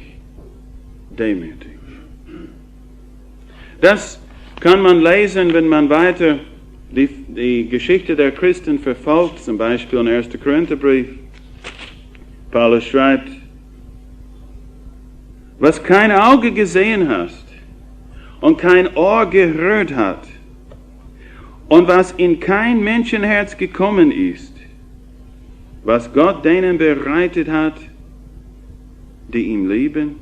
demütig. Das kann man lesen, wenn man weiter die Geschichte der Christen verfolgt, zum Beispiel im 1. Korintherbrief. Paulus schreibt, was kein Auge gesehen hast und kein Ohr gehört hat und was in kein Menschenherz gekommen ist, was Gott denen bereitet hat, die ihn lieben.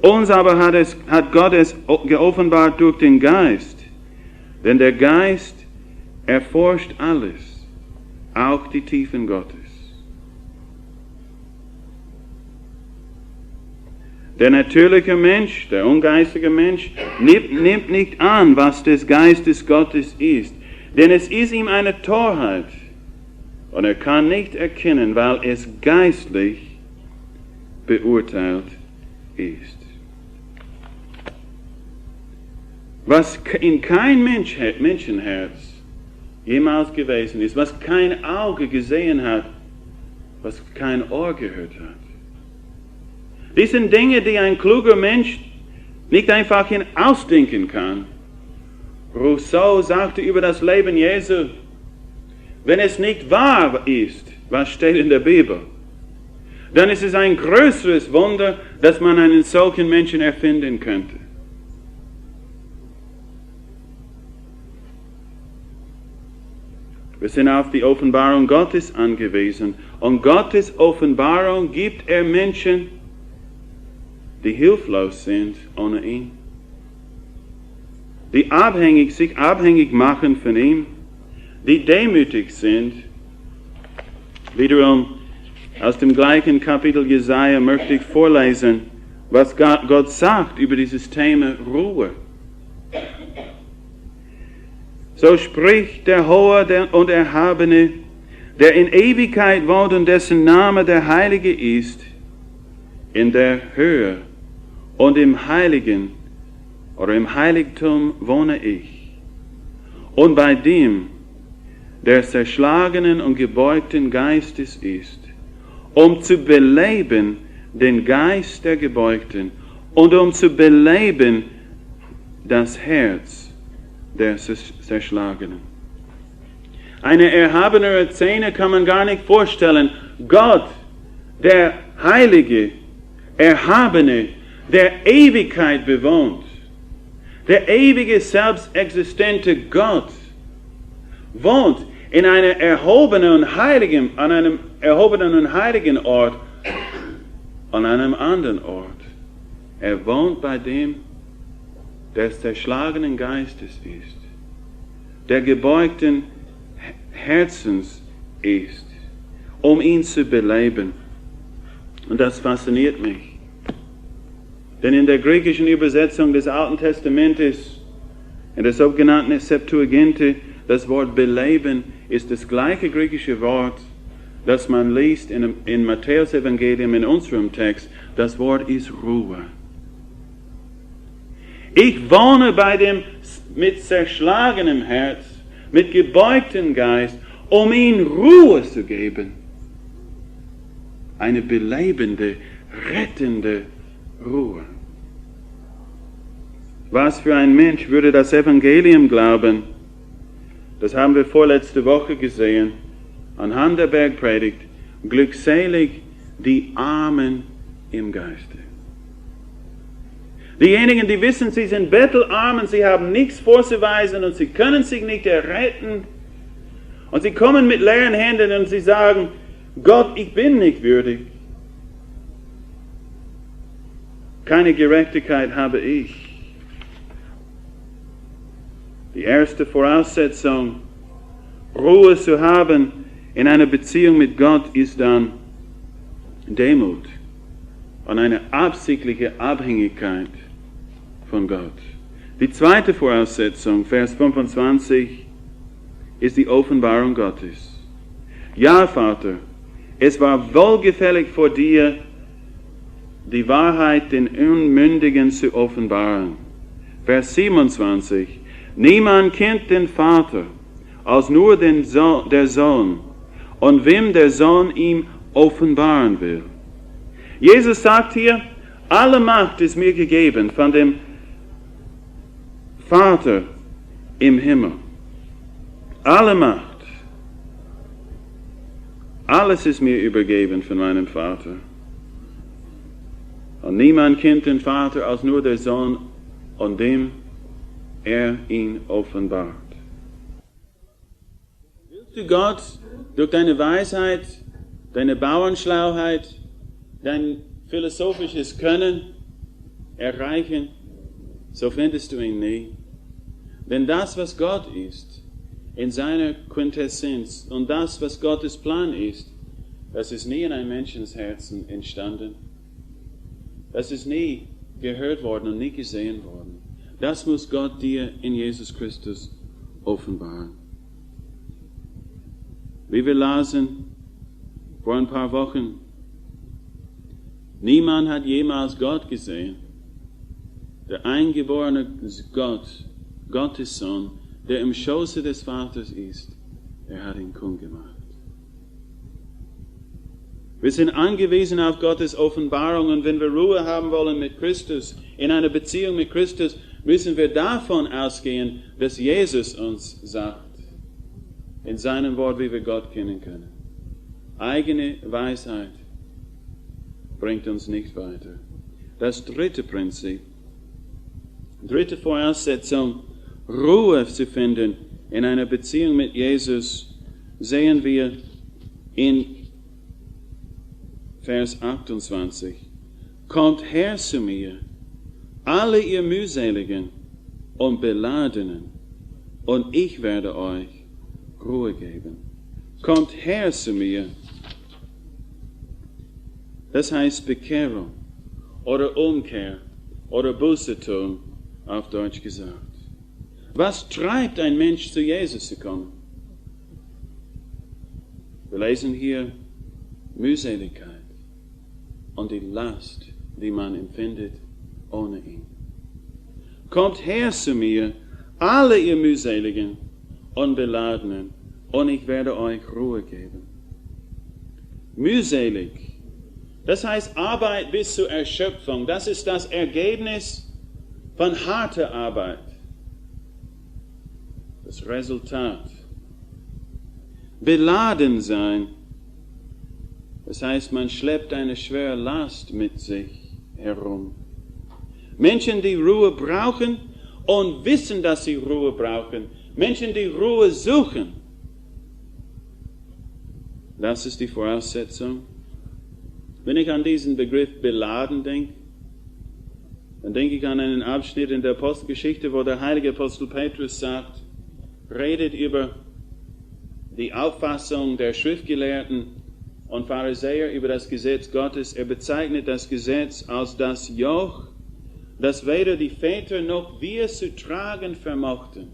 Uns aber hat Gott es geoffenbart durch den Geist, denn der Geist erforscht alles, auch die Tiefen Gottes. Der natürliche Mensch, der ungeistige Mensch, nimmt nicht an, was des Geistes Gottes ist, denn es ist ihm eine Torheit und er kann nicht erkennen, weil es geistlich beurteilt ist. Was in kein Menschenherz jemals gewesen ist, was kein Auge gesehen hat, was kein Ohr gehört hat. Dies sind Dinge, die ein kluger Mensch nicht einfach ausdenken kann. Rousseau sagte über das Leben Jesu, wenn es nicht wahr ist, was steht in der Bibel, dann ist es ein größeres Wunder, dass man einen solchen Menschen erfinden könnte. Wir sind auf die Offenbarung Gottes angewiesen. Und Gottes Offenbarung gibt er Menschen, die hilflos sind ohne ihn. Die sich abhängig machen von ihm. Die demütig sind. Wiederum aus dem gleichen Kapitel Jesaja möchte ich vorlesen, was Gott sagt über dieses Thema Ruhe. So spricht der Hohe und Erhabene, der in Ewigkeit wohnt und dessen Name der Heilige ist, in der Höhe und im Heiligen oder im Heiligtum wohne ich. Und bei dem, der zerschlagenen und gebeugten Geistes ist, um zu beleben den Geist der Gebeugten und um zu beleben das Herz der Zerschlagenen. Eine erhabenere Szene kann man gar nicht vorstellen. Gott, der Heilige, Erhabene, der Ewigkeit bewohnt, der ewige, selbstexistente Gott, wohnt in einer an einem erhobenen und heiligen Ort, an einem anderen Ort. Er wohnt bei dem, der des zerschlagenen Geistes ist, der gebeugten Herzens ist, um ihn zu beleben. Und das fasziniert mich. Denn in der griechischen Übersetzung des Alten Testamentes, in der sogenannten Septuaginta, das Wort beleben ist das gleiche griechische Wort, das man liest in Matthäus Evangelium in unserem Text. Das Wort ist Ruhe. Ich wohne bei dem mit zerschlagenem Herz, mit gebeugtem Geist, um ihm Ruhe zu geben. Eine belebende, rettende Ruhe. Was für ein Mensch würde das Evangelium glauben? Das haben wir vorletzte Woche gesehen, anhand der Bergpredigt. Glückselig die Armen im Geiste. Diejenigen, die wissen, sie sind bettelarm und sie haben nichts vorzuweisen und sie können sich nicht erretten. Und sie kommen mit leeren Händen und sie sagen, Gott, ich bin nicht würdig. Keine Gerechtigkeit habe ich. Die erste Voraussetzung, Ruhe zu haben in einer Beziehung mit Gott, ist dann Demut und eine absichtliche Abhängigkeit von Gott. Die zweite Voraussetzung, Vers 25, ist die Offenbarung Gottes. Ja, Vater, es war wohlgefällig vor dir, die Wahrheit den Unmündigen zu offenbaren. Vers 27, niemand kennt den Vater, als nur der Sohn, und wem der Sohn ihm offenbaren will. Jesus sagt hier, alle Macht ist mir gegeben von dem Vater im Himmel. Alle Macht. Alles ist mir übergeben von meinem Vater. Und niemand kennt den Vater als nur der Sohn, und dem er ihn offenbart. Willst du Gott durch deine Weisheit, deine Bauernschlauheit, dein philosophisches Können erreichen, so findest du ihn nie. Denn das, was Gott ist, in seiner Quintessenz, und das, was Gottes Plan ist, das ist nie in einem Menschenherzen entstanden. Das ist nie gehört worden und nie gesehen worden. Das muss Gott dir in Jesus Christus offenbaren. Wie wir lasen vor ein paar Wochen, niemand hat jemals Gott gesehen. Der eingeborene Gott, Gottes Sohn, der im Schoße des Vaters ist, er hat ihn kundgemacht. Wir sind angewiesen auf Gottes Offenbarung, und wenn wir Ruhe haben wollen mit Christus, in einer Beziehung mit Christus, müssen wir davon ausgehen, dass Jesus uns sagt, in seinem Wort, wie wir Gott kennen können. Eigene Weisheit bringt uns nicht weiter. Das dritte Prinzip, dritte Voraussetzung, Ruhe zu finden in einer Beziehung mit Jesus, sehen wir in Vers 28. Kommt her zu mir, alle ihr mühseligen und beladenen, und ich werde euch Ruhe geben. Kommt her zu mir. Das heißt Bekehrung oder Umkehr oder Buße tun, auf Deutsch gesagt. Was treibt ein Mensch, zu Jesus zu kommen? Wir lesen hier Mühseligkeit und die Last, die man empfindet ohne ihn. Kommt her zu mir, alle ihr Mühseligen und Beladenen, und ich werde euch Ruhe geben. Mühselig, das heißt Arbeit bis zur Erschöpfung. Das ist das Ergebnis von harter Arbeit. Das Resultat. Beladen sein, das heißt, man schleppt eine schwere Last mit sich herum. Menschen, die Ruhe brauchen und wissen, dass sie Ruhe brauchen. Menschen, die Ruhe suchen. Das ist die Voraussetzung. Wenn ich an diesen Begriff beladen denke, dann denke ich an einen Abschnitt in der Apostelgeschichte, wo der heilige Apostel Petrus sagt, redet über die Auffassung der Schriftgelehrten und Pharisäer über das Gesetz Gottes. Er bezeichnet das Gesetz als das Joch, das weder die Väter noch wir zu tragen vermochten.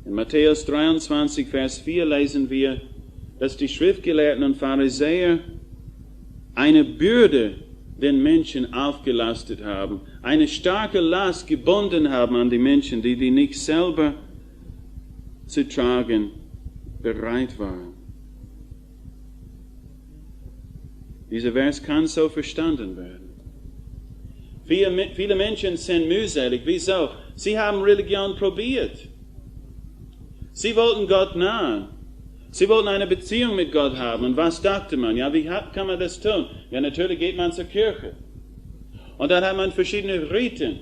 In Matthäus 23, Vers 4 lesen wir, dass die Schriftgelehrten und Pharisäer eine Bürde den Menschen aufgelastet haben, eine starke Last gebunden haben an die Menschen, die nicht selber zu tragen bereit waren. Dieser Vers kann so verstanden werden. Viele Menschen sind mühselig. Wieso? Sie haben Religion probiert. Sie wollten Gott nahen. Sie wollten eine Beziehung mit Gott haben. Und was dachte man? Ja, wie kann man das tun? Ja, natürlich geht man zur Kirche. Und dann hat man verschiedene Riten,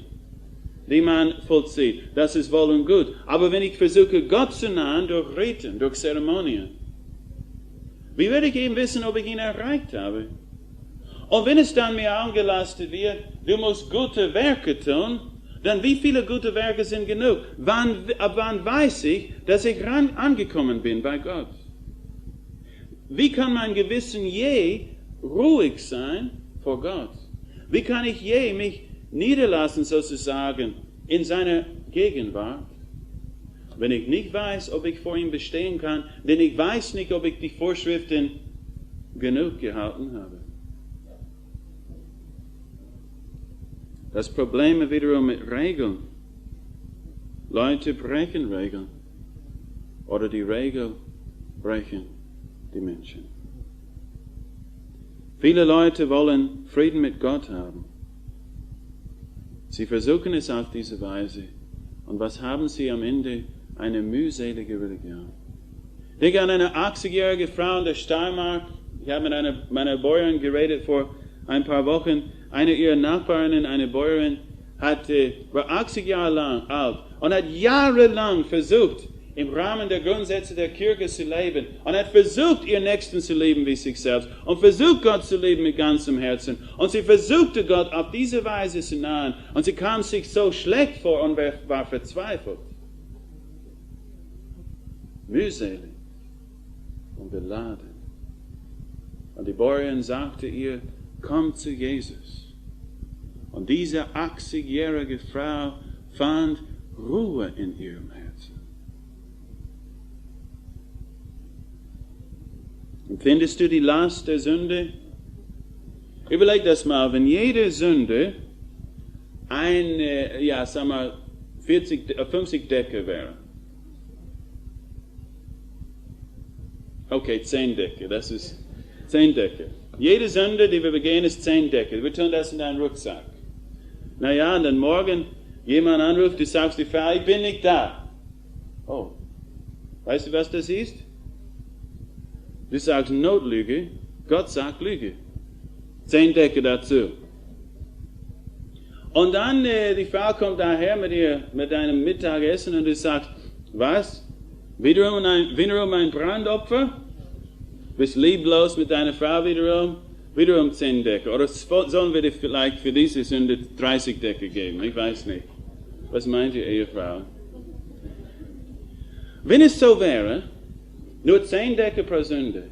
die man vollzieht. Das ist wohl und gut. Aber wenn ich versuche, Gott zu nahen durch Riten, durch Zeremonien, wie werde ich eben wissen, ob ich ihn erreicht habe? Und wenn es dann mir angelastet wird, du musst gute Werke tun, dann wie viele gute Werke sind genug? Ab wann weiß ich, dass ich angekommen bin bei Gott? Wie kann mein Gewissen je ruhig sein vor Gott? Wie kann ich je mich niederlassen, sozusagen, in seiner Gegenwart? Wenn ich nicht weiß, ob ich vor ihm bestehen kann, denn ich weiß nicht, ob ich die Vorschriften genug gehalten habe. Das Problem wiederum mit Regeln. Leute brechen Regeln oder die Regel brechen. die Menschen. Viele Leute wollen Frieden mit Gott haben. Sie versuchen es auf diese Weise. Und was haben sie am Ende? Eine mühselige Religion. Ich denke an eine 80-jährige Frau in der Steiermark. Ich habe mit meiner Bäuerin geredet vor ein paar Wochen. Eine ihrer Nachbarinnen, eine Bäuerin, war 80 Jahre alt und hat jahrelang versucht, im Rahmen der Grundsätze der Kirche zu leben und hat versucht, ihr Nächsten zu lieben wie sich selbst und versucht, Gott zu lieben mit ganzem Herzen. Und sie versuchte, Gott auf diese Weise zu nahen und sie kam sich so schlecht vor und war verzweifelt. Mühselig und beladen. Und die Bäuerin sagte ihr, komm zu Jesus. Und diese 80-jährige Frau fand Ruhe in ihrem Herzen. Empfindest du die Last der Sünde? Überleg das mal, wenn jede Sünde eine, 50 Decke wäre. Okay, 10 Decke, das ist 10 Decke. Jede Sünde, die wir begehen, ist 10 Decke. Wir tun das in deinen Rucksack. Naja, und dann morgen jemand anruft, du sagst die Frau, ich bin nicht da. Oh, weißt du, was das ist? Du sagst Notlüge, Gott sagt Lüge. 10 Decke dazu. Und dann die Frau kommt daher mit einem Mittagessen und du sagst, was? Wiederum ein Brandopfer? Bist lieblos mit deiner Frau wiederum 10 Decke. Oder sollen wir dir vielleicht für diese Sünde 30 Decke geben? Ich weiß nicht. Was meint ihr, Ehefrau? Wenn es so wäre, nur 10 Decke pro Sünde,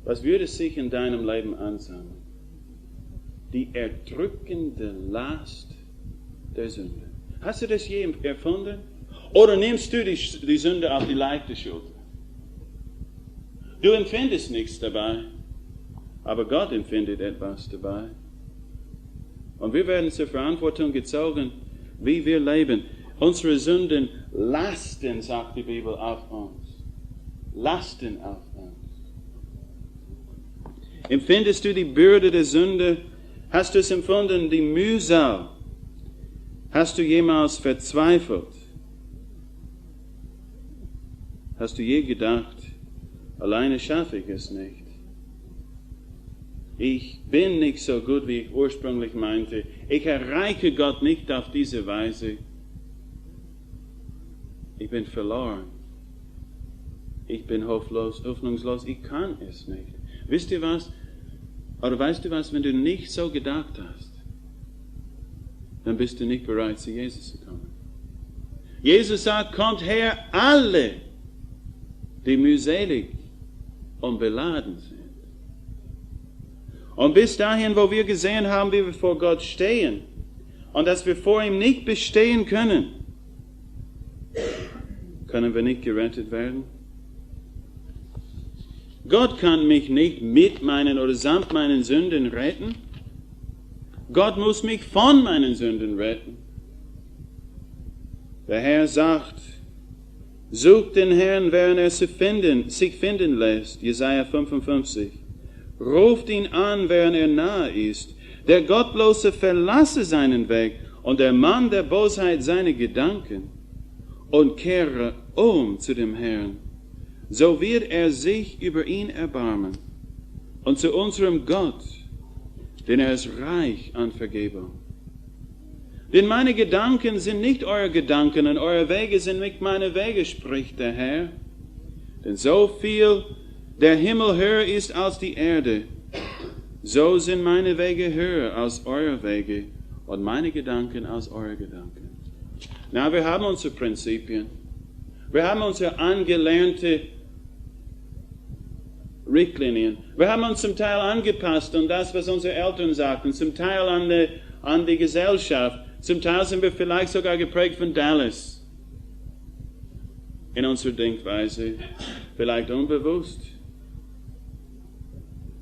was würde sich in deinem Leben ansammeln? Die erdrückende Last der Sünde. Hast du das je erfunden? Oder nimmst du die Sünde auf die leichte Schulter? Du empfindest nichts dabei, aber Gott empfindet etwas dabei. Und wir werden zur Verantwortung gezogen, wie wir leben. Unsere Sünden lasten, sagt die Bibel, auf uns. Lasten auf uns. Empfindest du die Bürde der Sünde? Hast du es empfunden, die Mühsal? Hast du jemals verzweifelt? Hast du je gedacht, alleine schaffe ich es nicht? Ich bin nicht so gut, wie ich ursprünglich meinte. Ich erreiche Gott nicht auf diese Weise. Ich bin verloren. Ich bin hoffnungslos. Ich kann es nicht. Wisst ihr was? Oder weißt du was? Wenn du nicht so gedacht hast, dann bist du nicht bereit, zu Jesus zu kommen. Jesus sagt, kommt her, alle, die mühselig und beladen sind. Und bis dahin, wo wir gesehen haben, wie wir vor Gott stehen und dass wir vor ihm nicht bestehen können, können wir nicht gerettet werden. Gott kann mich nicht mit meinen oder samt meinen Sünden retten. Gott muss mich von meinen Sünden retten. Der Herr sagt, sucht den Herrn, während er sich finden lässt. Jesaja 55. Ruft ihn an, während er nahe ist. Der Gottlose verlasse seinen Weg und der Mann der Bosheit seine Gedanken und kehre um zu dem Herrn. So wird er sich über ihn erbarmen und zu unserem Gott, denn er ist reich an Vergebung. Denn meine Gedanken sind nicht eure Gedanken und eure Wege sind nicht meine Wege, spricht der Herr. Denn so viel der Himmel höher ist als die Erde, so sind meine Wege höher als eure Wege und meine Gedanken als eure Gedanken. Na, wir haben unsere Prinzipien. Wir haben unsere angelernte Richtlinien. Wir haben uns zum Teil angepasst an das, was unsere Eltern sagten, zum Teil an die Gesellschaft. Zum Teil sind wir vielleicht sogar geprägt von Dallas in unserer Denkweise, vielleicht unbewusst.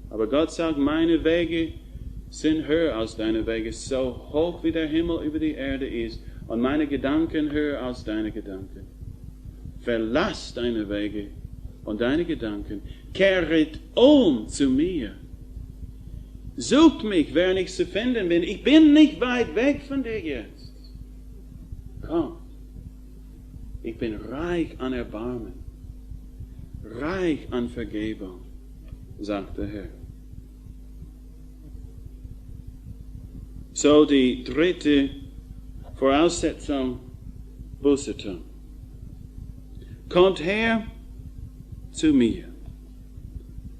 Aber Gott sagt, meine Wege sind höher als deine Wege, so hoch wie der Himmel über die Erde ist und meine Gedanken höher als deine Gedanken. Verlass deine Wege und deine Gedanken. Kehret um zu mir. Sucht mich, während ich zu finden bin. Ich bin nicht weit weg von dir jetzt. Komm. Ich bin reich an Erbarmen, reich an Vergebung, sagt der Herr. So die dritte Voraussetzung, Buße tun. Kommt her zu mir,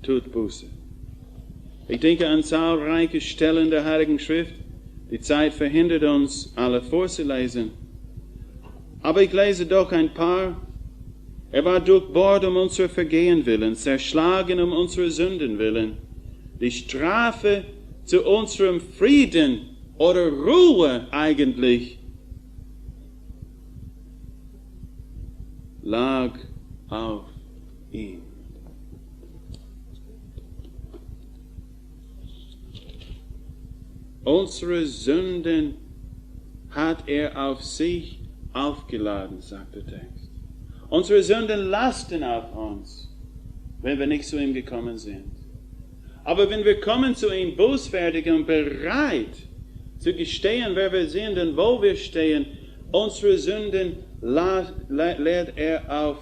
tut Buße. Ich denke an zahlreiche Stellen der Heiligen Schrift. Die Zeit verhindert uns, alle vorzulesen. Aber ich lese doch ein paar. Er war durchbohrt um unser Vergehen willen, zerschlagen um unsere Sünden willen. Die Strafe zu unserem Frieden oder Ruhe eigentlich lag auf ihm. Unsere Sünden hat er auf sich aufgeladen, sagt der Text. Unsere Sünden lasten auf uns, wenn wir nicht zu ihm gekommen sind. Aber wenn wir kommen zu ihm bußfertig und bereit zu gestehen, wer wir sind und wo wir stehen, unsere Sünden lädt er auf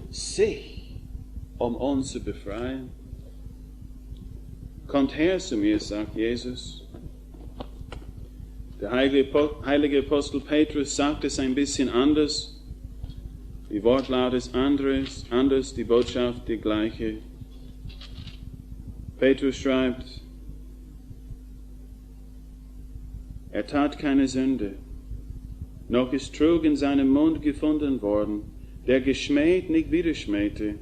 sich, um uns zu befreien. Kommt her zu mir, sagt Jesus. Der heilige Apostel Petrus sagt es ein bisschen anders. Die Wortlaut ist anders, die Botschaft die gleiche. Petrus schreibt, er tat keine Sünde, noch ist Trug in seinem Mund gefunden worden, der geschmäht nicht widerschmähte,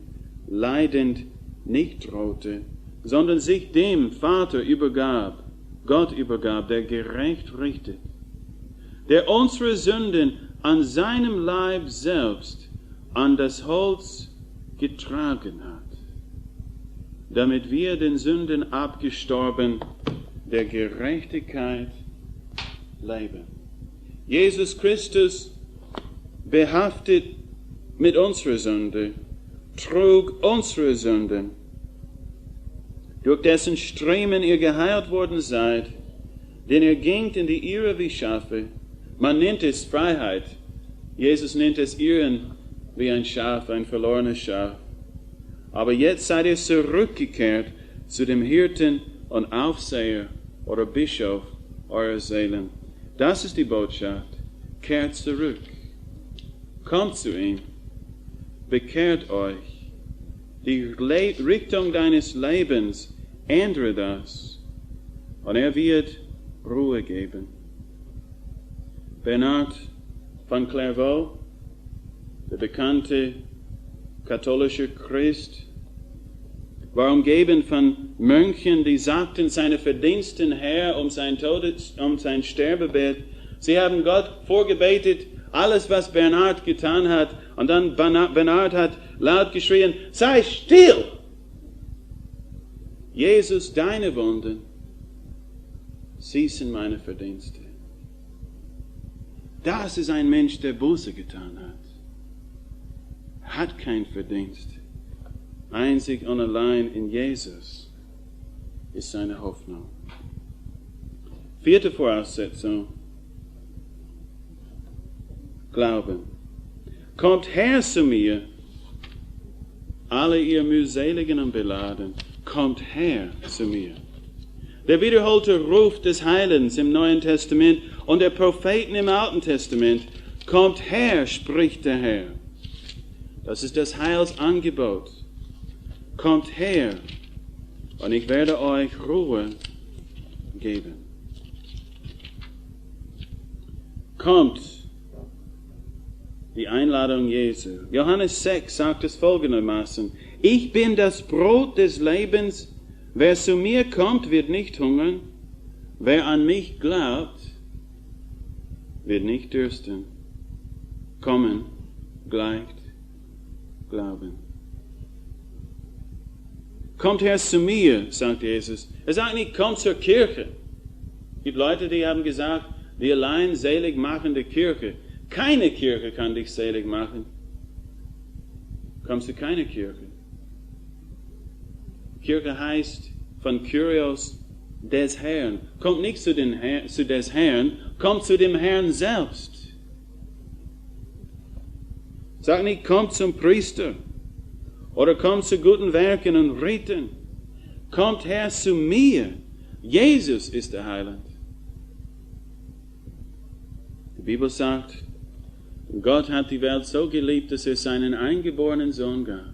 leidend nicht drohte, sondern sich dem Vater übergab, Gott übergab, der gerecht richtet, der unsere Sünden an seinem Leib selbst an das Holz getragen hat, damit wir den Sünden abgestorben der Gerechtigkeit leben. Jesus Christus, behaftet mit unserer Sünde, trug unsere Sünden, durch dessen Striemen ihr geheilt worden seid, denn ihr gingt in die Irre wie Schafe. Man nennt es Freiheit. Jesus nennt es Irren wie ein Schaf, ein verlorenes Schaf. Aber jetzt seid ihr zurückgekehrt zu dem Hirten und Aufseher oder Bischof eurer Seelen. Das ist die Botschaft. Kehrt zurück. Kommt zu ihm. Bekehrt euch. Die Richtung deines Lebens, ändere das. Und er wird Ruhe geben. Bernhard von Clairvaux, der bekannte katholische Christ, war umgeben von Mönchen, die sagten, seine Verdiensten her um sein Sterbebett. Sie haben Gott vorgebetet, alles, was Bernhard getan hat. Und dann Bernhard hat laut geschrien, sei still! Jesus, deine Wunden, sie sind meine Verdienste. Das ist ein Mensch, der Buße getan hat kein Verdienst. Einzig und allein in Jesus ist seine Hoffnung. Vierte Voraussetzung, Glauben. Kommt her zu mir, alle ihr mühseligen und beladen, kommt her zu mir. Der wiederholte Ruf des Heilens im Neuen Testament und der Propheten im Alten Testament, kommt her, spricht der Herr. Das ist das Heilsangebot. Kommt her und ich werde euch Ruhe geben. Kommt, die Einladung Jesu. Johannes 6 sagt es folgendermaßen, ich bin das Brot des Lebens, wer zu mir kommt, wird nicht hungern, wer an mich glaubt, wird nicht dürsten. Kommen gleicht Glauben. Kommt her zu mir, sagt Jesus. Er sagt nicht, kommt zur Kirche. Es gibt Leute, die haben gesagt, die allein selig machende Kirche. Keine Kirche kann dich selig machen. Kommst du keine Kirche. Kirche heißt von Kyrios des Herrn. Kommt nicht zu des Herrn, kommt zu dem Herrn selbst. Sag nicht, kommt zum Priester oder kommt zu guten Werken und Riten. Kommt her zu mir. Jesus ist der Heiland. Die Bibel sagt, Gott hat die Welt so geliebt, dass er seinen eingeborenen Sohn gab,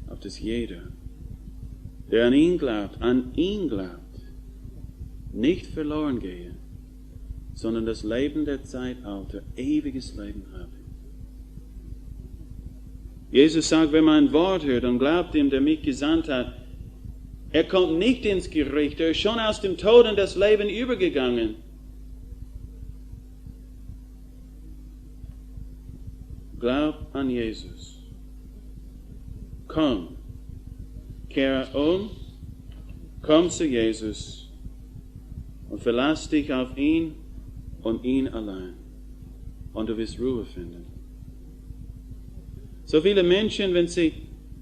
auf dass jeder, der an ihn glaubt, nicht verloren gehe, sondern das Leben der Zeitalter, ewiges Leben habe. Jesus sagt, wenn man ein Wort hört und glaubt ihm, der mich gesandt hat, er kommt nicht ins Gericht, er ist schon aus dem Tod in das Leben übergegangen. Glaub an Jesus. Komm, kehre um, komm zu Jesus und verlass dich auf ihn und ihn allein. Und du wirst Ruhe finden. So viele Menschen, wenn sie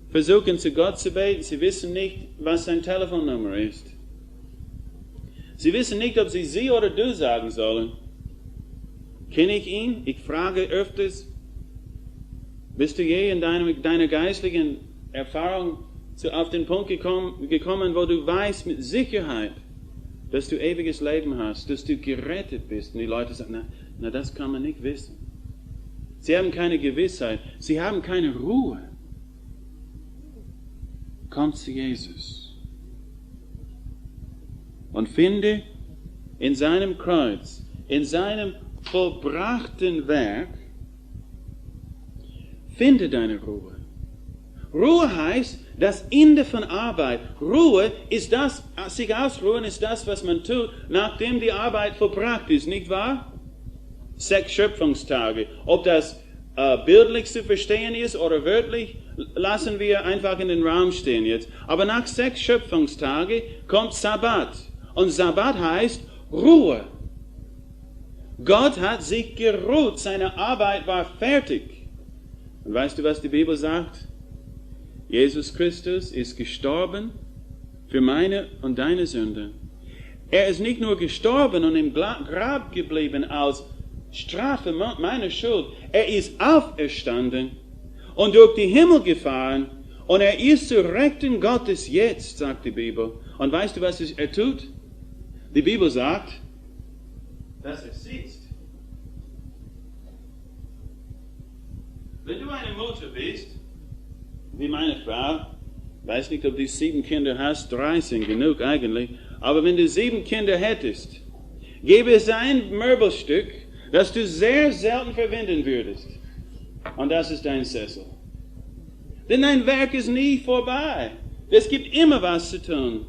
versuchen, zu Gott zu beten, sie wissen nicht, was seine Telefonnummer ist. Sie wissen nicht, ob sie oder du sagen sollen. Kenne ich ihn? Ich frage öfters, bist du je in deiner geistlichen Erfahrung auf den Punkt gekommen, wo du weißt mit Sicherheit, dass du ewiges Leben hast, dass du gerettet bist? Und die Leute sagen, na, das kann man nicht wissen. Sie haben keine Gewissheit, sie haben keine Ruhe. Komm zu Jesus und finde in seinem Kreuz, in seinem vollbrachten Werk, finde deine Ruhe. Ruhe heißt das Ende von Arbeit. Ruhe ist das, sich ausruhen ist das, was man tut, nachdem die Arbeit vollbracht ist, nicht wahr? 6 Schöpfungstage. Ob das bildlich zu verstehen ist oder wörtlich, lassen wir einfach in den Raum stehen jetzt. Aber nach 6 Schöpfungstage kommt Sabbat. Und Sabbat heißt Ruhe. Gott hat sich geruht, seine Arbeit war fertig. Und weißt du, was die Bibel sagt? Jesus Christus ist gestorben für meine und deine Sünden. Er ist nicht nur gestorben und im Grab geblieben als Strafe meiner Schuld. Er ist auferstanden und durch die Himmel gefahren und er ist zu Rechten Gottes jetzt, sagt die Bibel. Und weißt du, was er tut? Die Bibel sagt, dass er sitzt. Wenn du eine Mutter bist, wie meine Frau, weiß nicht, ob du 7 Kinder hast, 3 sind genug eigentlich, aber wenn du 7 Kinder hättest, gäbe es ein Möbelstück, das du sehr selten verwenden würdest. Und das ist dein Sessel. Denn dein Werk ist nie vorbei. Es gibt immer was zu tun.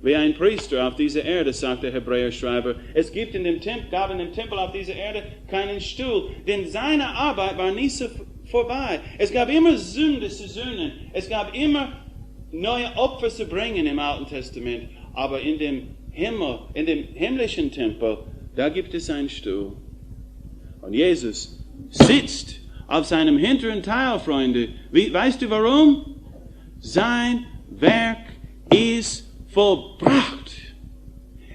Wie ein Priester auf dieser Erde, sagt der Hebräerschreiber. Es gab in dem Tempel auf dieser Erde keinen Stuhl, denn seine Arbeit war nie so vorbei. Es gab immer Sünde zu sühnen. Es gab immer neue Opfer zu bringen im Alten Testament. Aber in dem Himmel, in dem himmlischen Tempel, da gibt es einen Stuhl. Und Jesus sitzt auf seinem hinteren Teil, Freunde. Weißt du warum? Sein Werk ist vollbracht.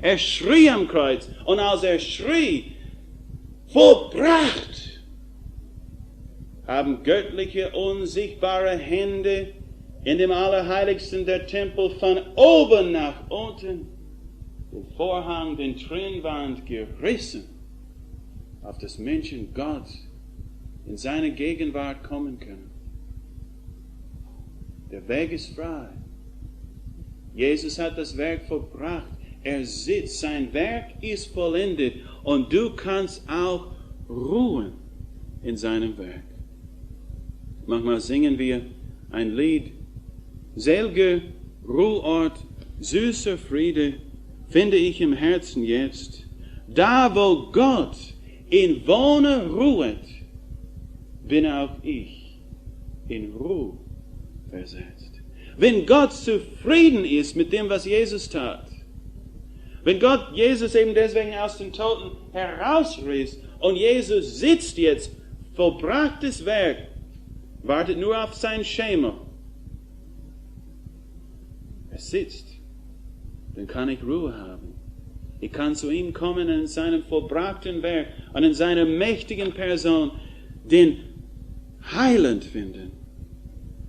Er schrie am Kreuz. Und als er schrie, vollbracht, haben göttliche, unsichtbare Hände in dem Allerheiligsten der Tempel von oben nach unten den Vorhang, den Trennwand gerissen, auf das Menschen Gott in seine Gegenwart kommen können. Der Weg ist frei. Jesus hat das Werk vollbracht. Er sitzt, sein Werk ist vollendet und du kannst auch ruhen in seinem Werk. Manchmal singen wir ein Lied, selger Ruheort, süßer Friede finde ich im Herzen jetzt, da wo Gott in Wohne ruhet, bin auch ich in Ruhe versetzt. Wenn Gott zufrieden ist mit dem, was Jesus tat, wenn Gott Jesus eben deswegen aus den Toten herausriss und Jesus sitzt jetzt, vollbrachtes Werk, wartet nur auf sein Schemel. Er sitzt. Dann kann ich Ruhe haben. Ich kann zu ihm kommen und in seinem vollbrachten Werk und in seiner mächtigen Person den Heiland finden,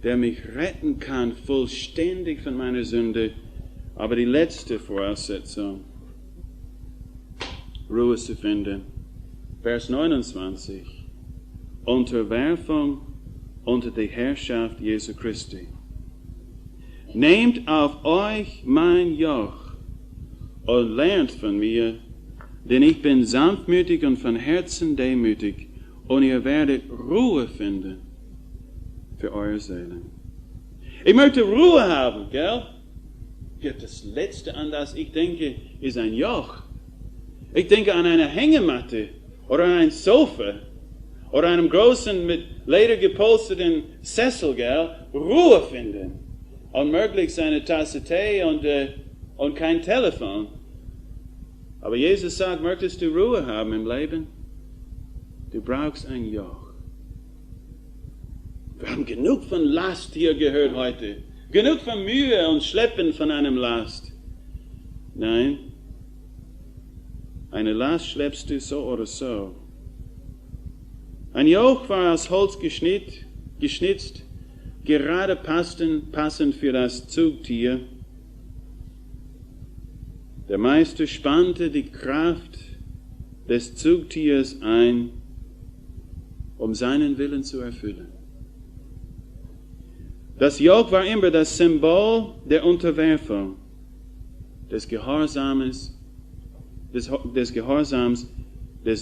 der mich retten kann, vollständig von meiner Sünde. Aber die letzte Voraussetzung, Ruhe zu finden. Vers 29. Unterwerfung unter die Herrschaft Jesu Christi. Nehmt auf euch mein Joch und lernt von mir, denn ich bin sanftmütig und von Herzen demütig, und ihr werdet Ruhe finden für eure Seelen. Ich möchte Ruhe haben, gell? Ja, das Letzte, an das ich denke, ist ein Joch. Ich denke an eine Hängematte oder an ein Sofa oder einem großen, mit Leder gepolsterten Sessel, gell? Ruhe finden. Und möglichst eine Tasse Tee und kein Telefon. Aber Jesus sagt, möchtest du Ruhe haben im Leben? Du brauchst ein Joch. Wir haben genug von Last hier gehört heute. Genug von Mühe und Schleppen von einem Last. Nein, eine Last schleppst du so oder so. Ein Joch war aus Holz geschnitzt, gerade passend für das Zugtier. Der Meister spannte die Kraft des Zugtiers ein, um seinen Willen zu erfüllen. Das Joch war immer das Symbol der Unterwerfung, des Gehorsams, des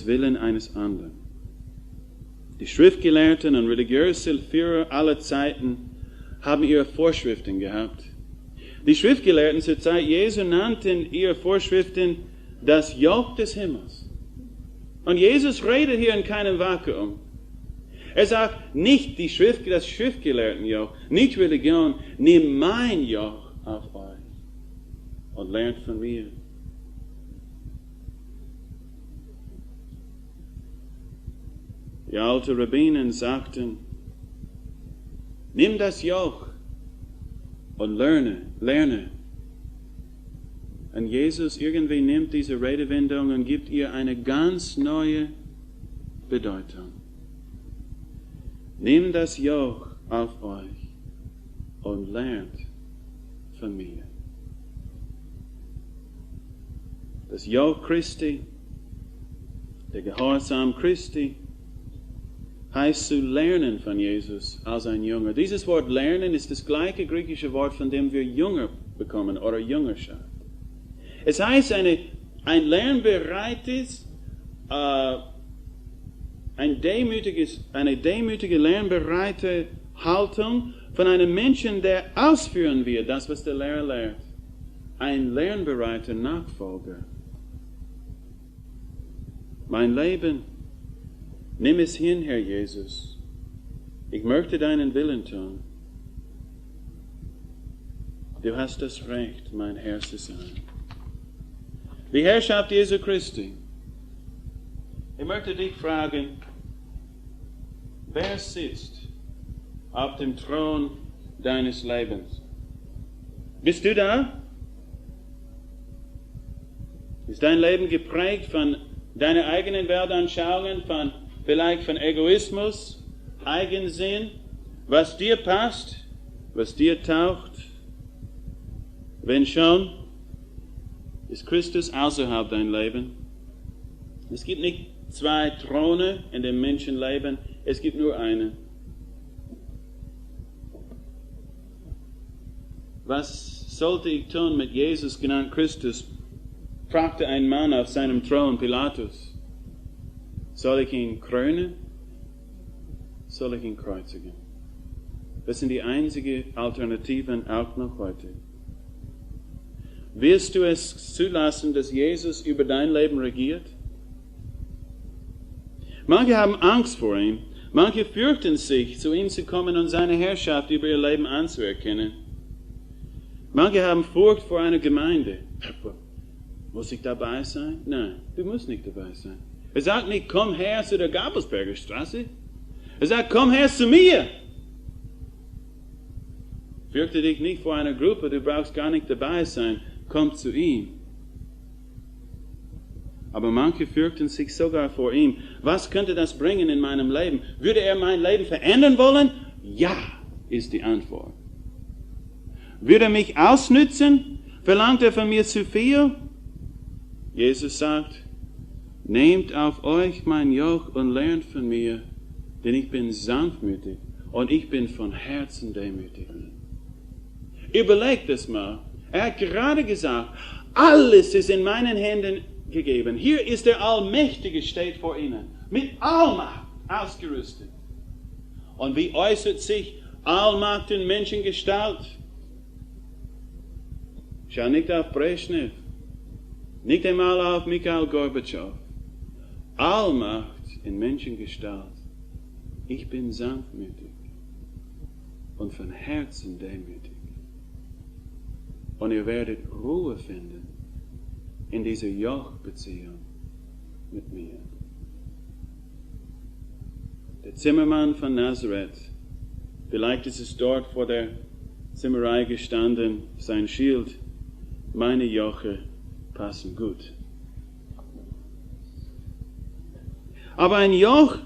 Willens eines anderen. Die Schriftgelehrten und religiösen Führer aller Zeiten haben ihre Vorschriften gehabt. Die Schriftgelehrten zur Zeit Jesu nannten ihre Vorschriften das Joch des Himmels. Und Jesus redet hier in keinem Vakuum. Er sagt nicht das Schriftgelehrtenjoch, nicht Religion, nimm mein Joch auf euch und lernt von mir. Die alten Rabbinen sagten, nimm das Joch und lerne. Und Jesus irgendwie nimmt diese Redewendung und gibt ihr eine ganz neue Bedeutung. Nehmt das Joch auf euch und lernt von mir. Das Joch Christi, der Gehorsam Christi, heißt zu lernen von Jesus als ein Jünger. Dieses Wort lernen ist das gleiche griechische Wort, von dem wir Jünger bekommen oder Jüngerschaft. Es heißt ein lernbereites, eine demütige, lernbereite Haltung von einem Menschen, der ausführen wird, das, was der Lehrer lehrt. Ein lernbereiter Nachfolger. Mein Leben, nimm es hin, Herr Jesus. Ich möchte deinen Willen tun. Du hast das Recht, mein Herr zu sein. Die Herrschaft Jesu Christi. Ich möchte dich fragen, wer sitzt auf dem Thron deines Lebens? Bist du da? Ist dein Leben geprägt von deinen eigenen Weltanschauungen, vielleicht von Egoismus, Eigensinn, was dir passt, was dir taugt? Wenn schon, ist Christus außerhalb dein Leben. Es gibt nicht zwei Throne in dem Menschenleben, es gibt nur einen. Was sollte ich tun mit Jesus, genannt Christus? Fragte ein Mann auf seinem Thron, Pilatus. Soll ich ihn krönen? Soll ich ihn kreuzigen? Das sind die einzigen Alternativen auch noch heute. Willst du es zulassen, dass Jesus über dein Leben regiert? Manche haben Angst vor ihm. Manche fürchten sich, zu ihm zu kommen und seine Herrschaft über ihr Leben anzuerkennen. Manche haben Furcht vor einer Gemeinde. Muss ich dabei sein? Nein, du musst nicht dabei sein. Er sagt nicht, komm her zu der Gabelsberger Straße. Er sagt, komm her zu mir. Fürchte dich nicht vor einer Gruppe, du brauchst gar nicht dabei sein. Komm zu ihm. Aber manche fürchten sich sogar vor ihm. Was könnte das bringen in meinem Leben? Würde er mein Leben verändern wollen? Ja, ist die Antwort. Würde er mich ausnützen? Verlangt er von mir zu viel? Jesus sagt, nehmt auf euch mein Joch und lernt von mir, denn ich bin sanftmütig und ich bin von Herzen demütig. Überlegt es mal. Er hat gerade gesagt, alles ist in meinen Händen gegeben. Hier ist der Allmächtige, steht vor ihnen, mit Allmacht ausgerüstet. Und wie äußert sich Allmacht in Menschengestalt? Schau nicht auf Brezhnev, nicht einmal auf Mikhail Gorbatschow. Allmacht in Menschengestalt. Ich bin sanftmütig und von Herzen demütig. Und ihr werdet Ruhe finden in dieser Jochbeziehung mit mir. Der Zimmermann von Nazareth, vielleicht ist es dort vor der Zimmerei gestanden, sein Schild, meine Joche passen gut. Aber ein Joch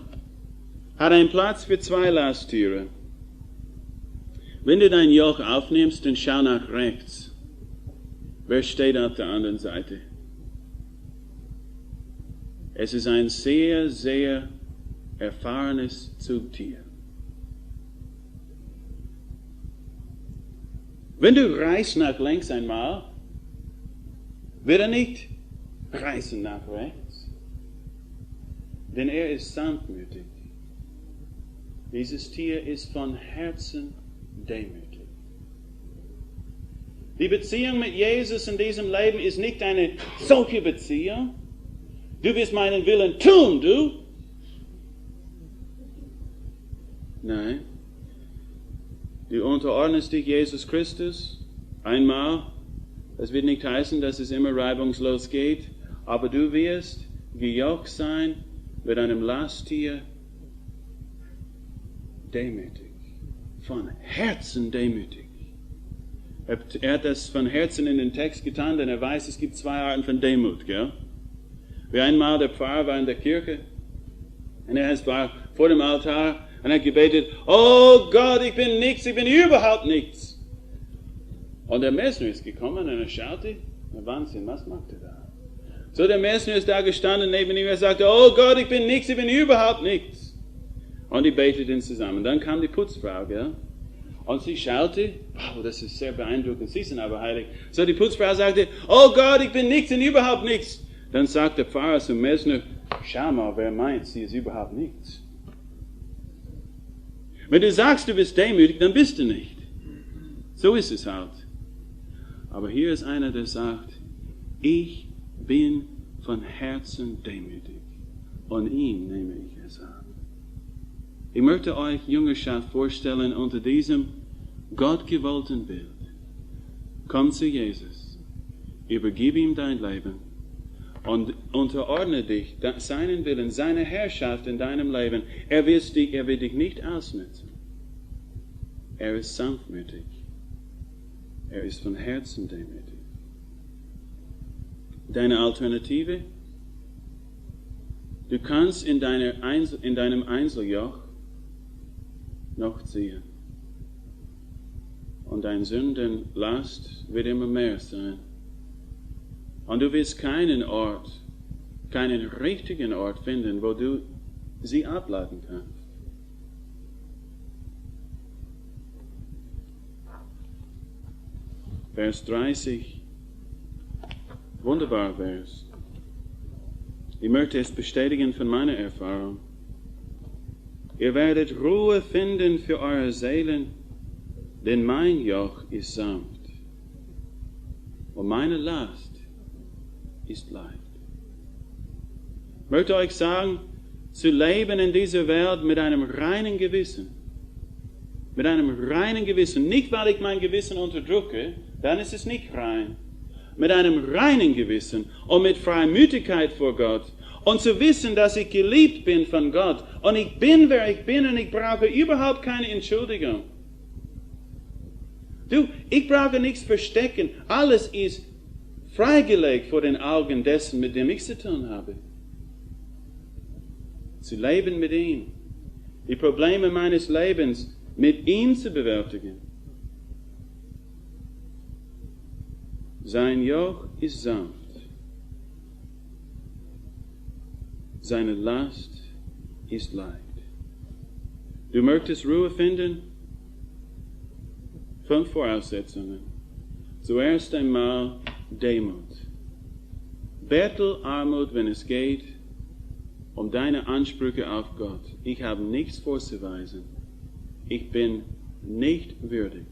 hat einen Platz für 2 Lasttürer. Wenn du dein Joch aufnimmst, dann schau nach rechts. Wer steht auf der anderen Seite? Es ist ein sehr, sehr erfahrenes Zugtier. Wenn du reißt nach links einmal, wird er nicht reißen nach rechts. Denn er ist sanftmütig. Dieses Tier ist von Herzen demütig. Die Beziehung mit Jesus in diesem Leben ist nicht eine solche Beziehung. Du wirst meinen Willen tun, du. Nein. Du unterordnest dich Jesus Christus einmal. Das wird nicht heißen, dass es immer reibungslos geht, aber du wirst gejocht sein mit einem Lasttier, demütig, von Herzen demütig. Er hat das von Herzen in den Text getan, denn er weiß, es gibt 2 Arten von Demut. Gell? Wie einmal der Pfarrer war in der Kirche und er war vor dem Altar und hat gebetet, oh Gott, ich bin nichts, ich bin überhaupt nichts. Und der Messner ist gekommen und er schaute, Wahnsinn, was macht er da? So, der Messner ist da gestanden neben ihm, er sagte, oh Gott, ich bin nichts, ich bin überhaupt nichts. Und die beteten zusammen. Dann kam die Putzfrau, gell? Und sie schaute, wow, das ist sehr beeindruckend, sie sind aber heilig. So, die Putzfrau sagte, oh Gott, ich bin nichts und überhaupt nichts. Dann sagt der Pfarrer zum Messner, schau mal, wer meint, sie ist überhaupt nichts. Wenn du sagst, du bist demütig, dann bist du nicht. So ist es halt. Aber hier ist einer, der sagt, ich bin von Herzen demütig. Und ihm nehme ich es an. Ich möchte euch Jüngerschaft vorstellen unter diesem gottgewollten Bild. Komm zu Jesus, übergib ihm dein Leben und unterordne dich seinen Willen, seine Herrschaft in deinem Leben. Er wird dich nicht ausnutzen. Er ist sanftmütig. Er ist von Herzen demütig. Deine Alternative? Du kannst in deinem Einzeljoch noch ziehen. Und dein Sündenlast wird immer mehr sein. Und du wirst keinen richtigen Ort finden, wo du sie abladen kannst. Vers 30, wunderbar Vers. Ich möchte es bestätigen von meiner Erfahrung. Ihr werdet Ruhe finden für eure Seelen, denn mein Joch ist sanft und meine Last ist leicht. Ich möchte euch sagen, zu leben in dieser Welt mit einem reinen Gewissen. Mit einem reinen Gewissen. Nicht, weil ich mein Gewissen unterdrücke, dann ist es nicht rein. Mit einem reinen Gewissen und mit Freimütigkeit vor Gott. Und zu wissen, dass ich geliebt bin von Gott. Und ich bin, wer ich bin und ich brauche überhaupt keine Entschuldigung. Du, ich brauche nichts verstecken. Alles ist freigelegt vor den Augen dessen, mit dem ich zu tun habe. Zu leben mit ihm. Die Probleme meines Lebens mit ihm zu bewältigen. Sein Joch ist sanft. Seine Last ist leicht. Du möchtest Ruhe finden? 5 Voraussetzungen. Zuerst einmal Demut. Bettelarmut, wenn es geht um deine Ansprüche auf Gott. Ich habe nichts vorzuweisen. Ich bin nicht würdig.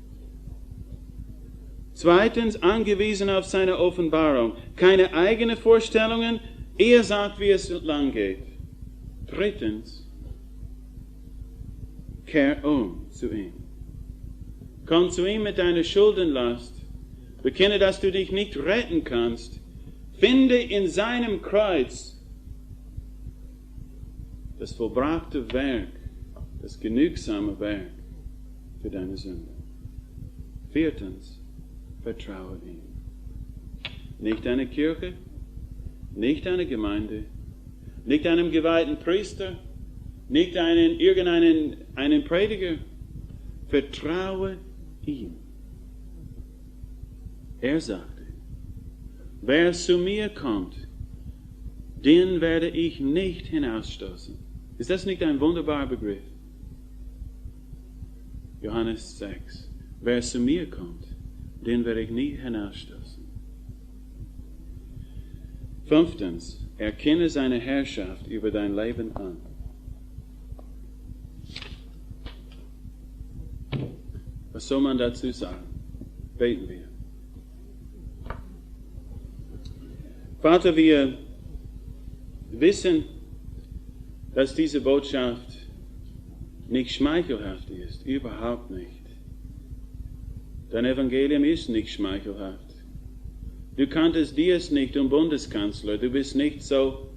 Zweitens, angewiesen auf seine Offenbarung. Keine eigenen Vorstellungen. Er sagt, wie es lang geht. Drittens, kehr um zu ihm. Komm zu ihm mit deiner Schuldenlast. Bekenne, dass du dich nicht retten kannst. Finde in seinem Kreuz das vollbrachte Werk, das genügsame Werk für deine Sünde. Viertens, vertraue ihm. Nicht einer Kirche, nicht einer Gemeinde, nicht einem geweihten Priester, nicht einen Prediger. Vertraue ihm. Er sagte, wer zu mir kommt, den werde ich nicht hinausstoßen. Ist das nicht ein wunderbarer Begriff? Johannes 6. Wer zu mir kommt, den werde ich nie hinausstoßen. Fünftens, erkenne seine Herrschaft über dein Leben an. Was soll man dazu sagen? Beten wir. Vater, wir wissen, dass diese Botschaft nicht schmeichelhaft ist, überhaupt nicht. Dein Evangelium ist nicht schmeichelhaft. Du kanntest dies nicht, Bundeskanzler, du bist nicht so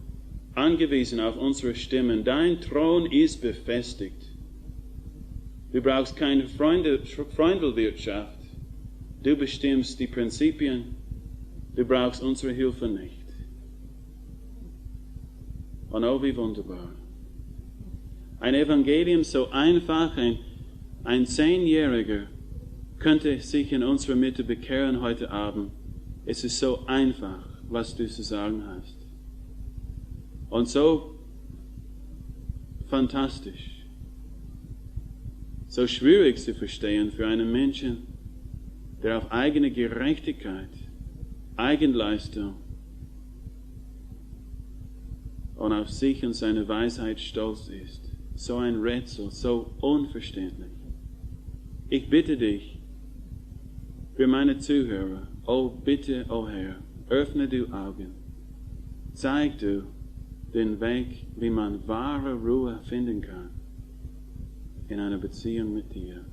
angewiesen auf unsere Stimmen. Dein Thron ist befestigt. Du brauchst keine Freundelwirtschaft. Du bestimmst die Prinzipien. Du brauchst unsere Hilfe nicht. Und oh, wie wunderbar. Ein Evangelium so einfach, ein 10-Jähriger könnte sich in unserer Mitte bekehren heute Abend. Es ist so einfach, was du zu sagen hast. Und so fantastisch. So schwierig zu verstehen für einen Menschen, der auf eigene Gerechtigkeit, Eigenleistung und auf sich und seine Weisheit stolz ist. So ein Rätsel, so unverständlich. Ich bitte dich für meine Zuhörer, oh bitte, oh Herr, öffne du Augen. Zeig du den Weg, wie man wahre Ruhe finden kann in einer Beziehung mit dir.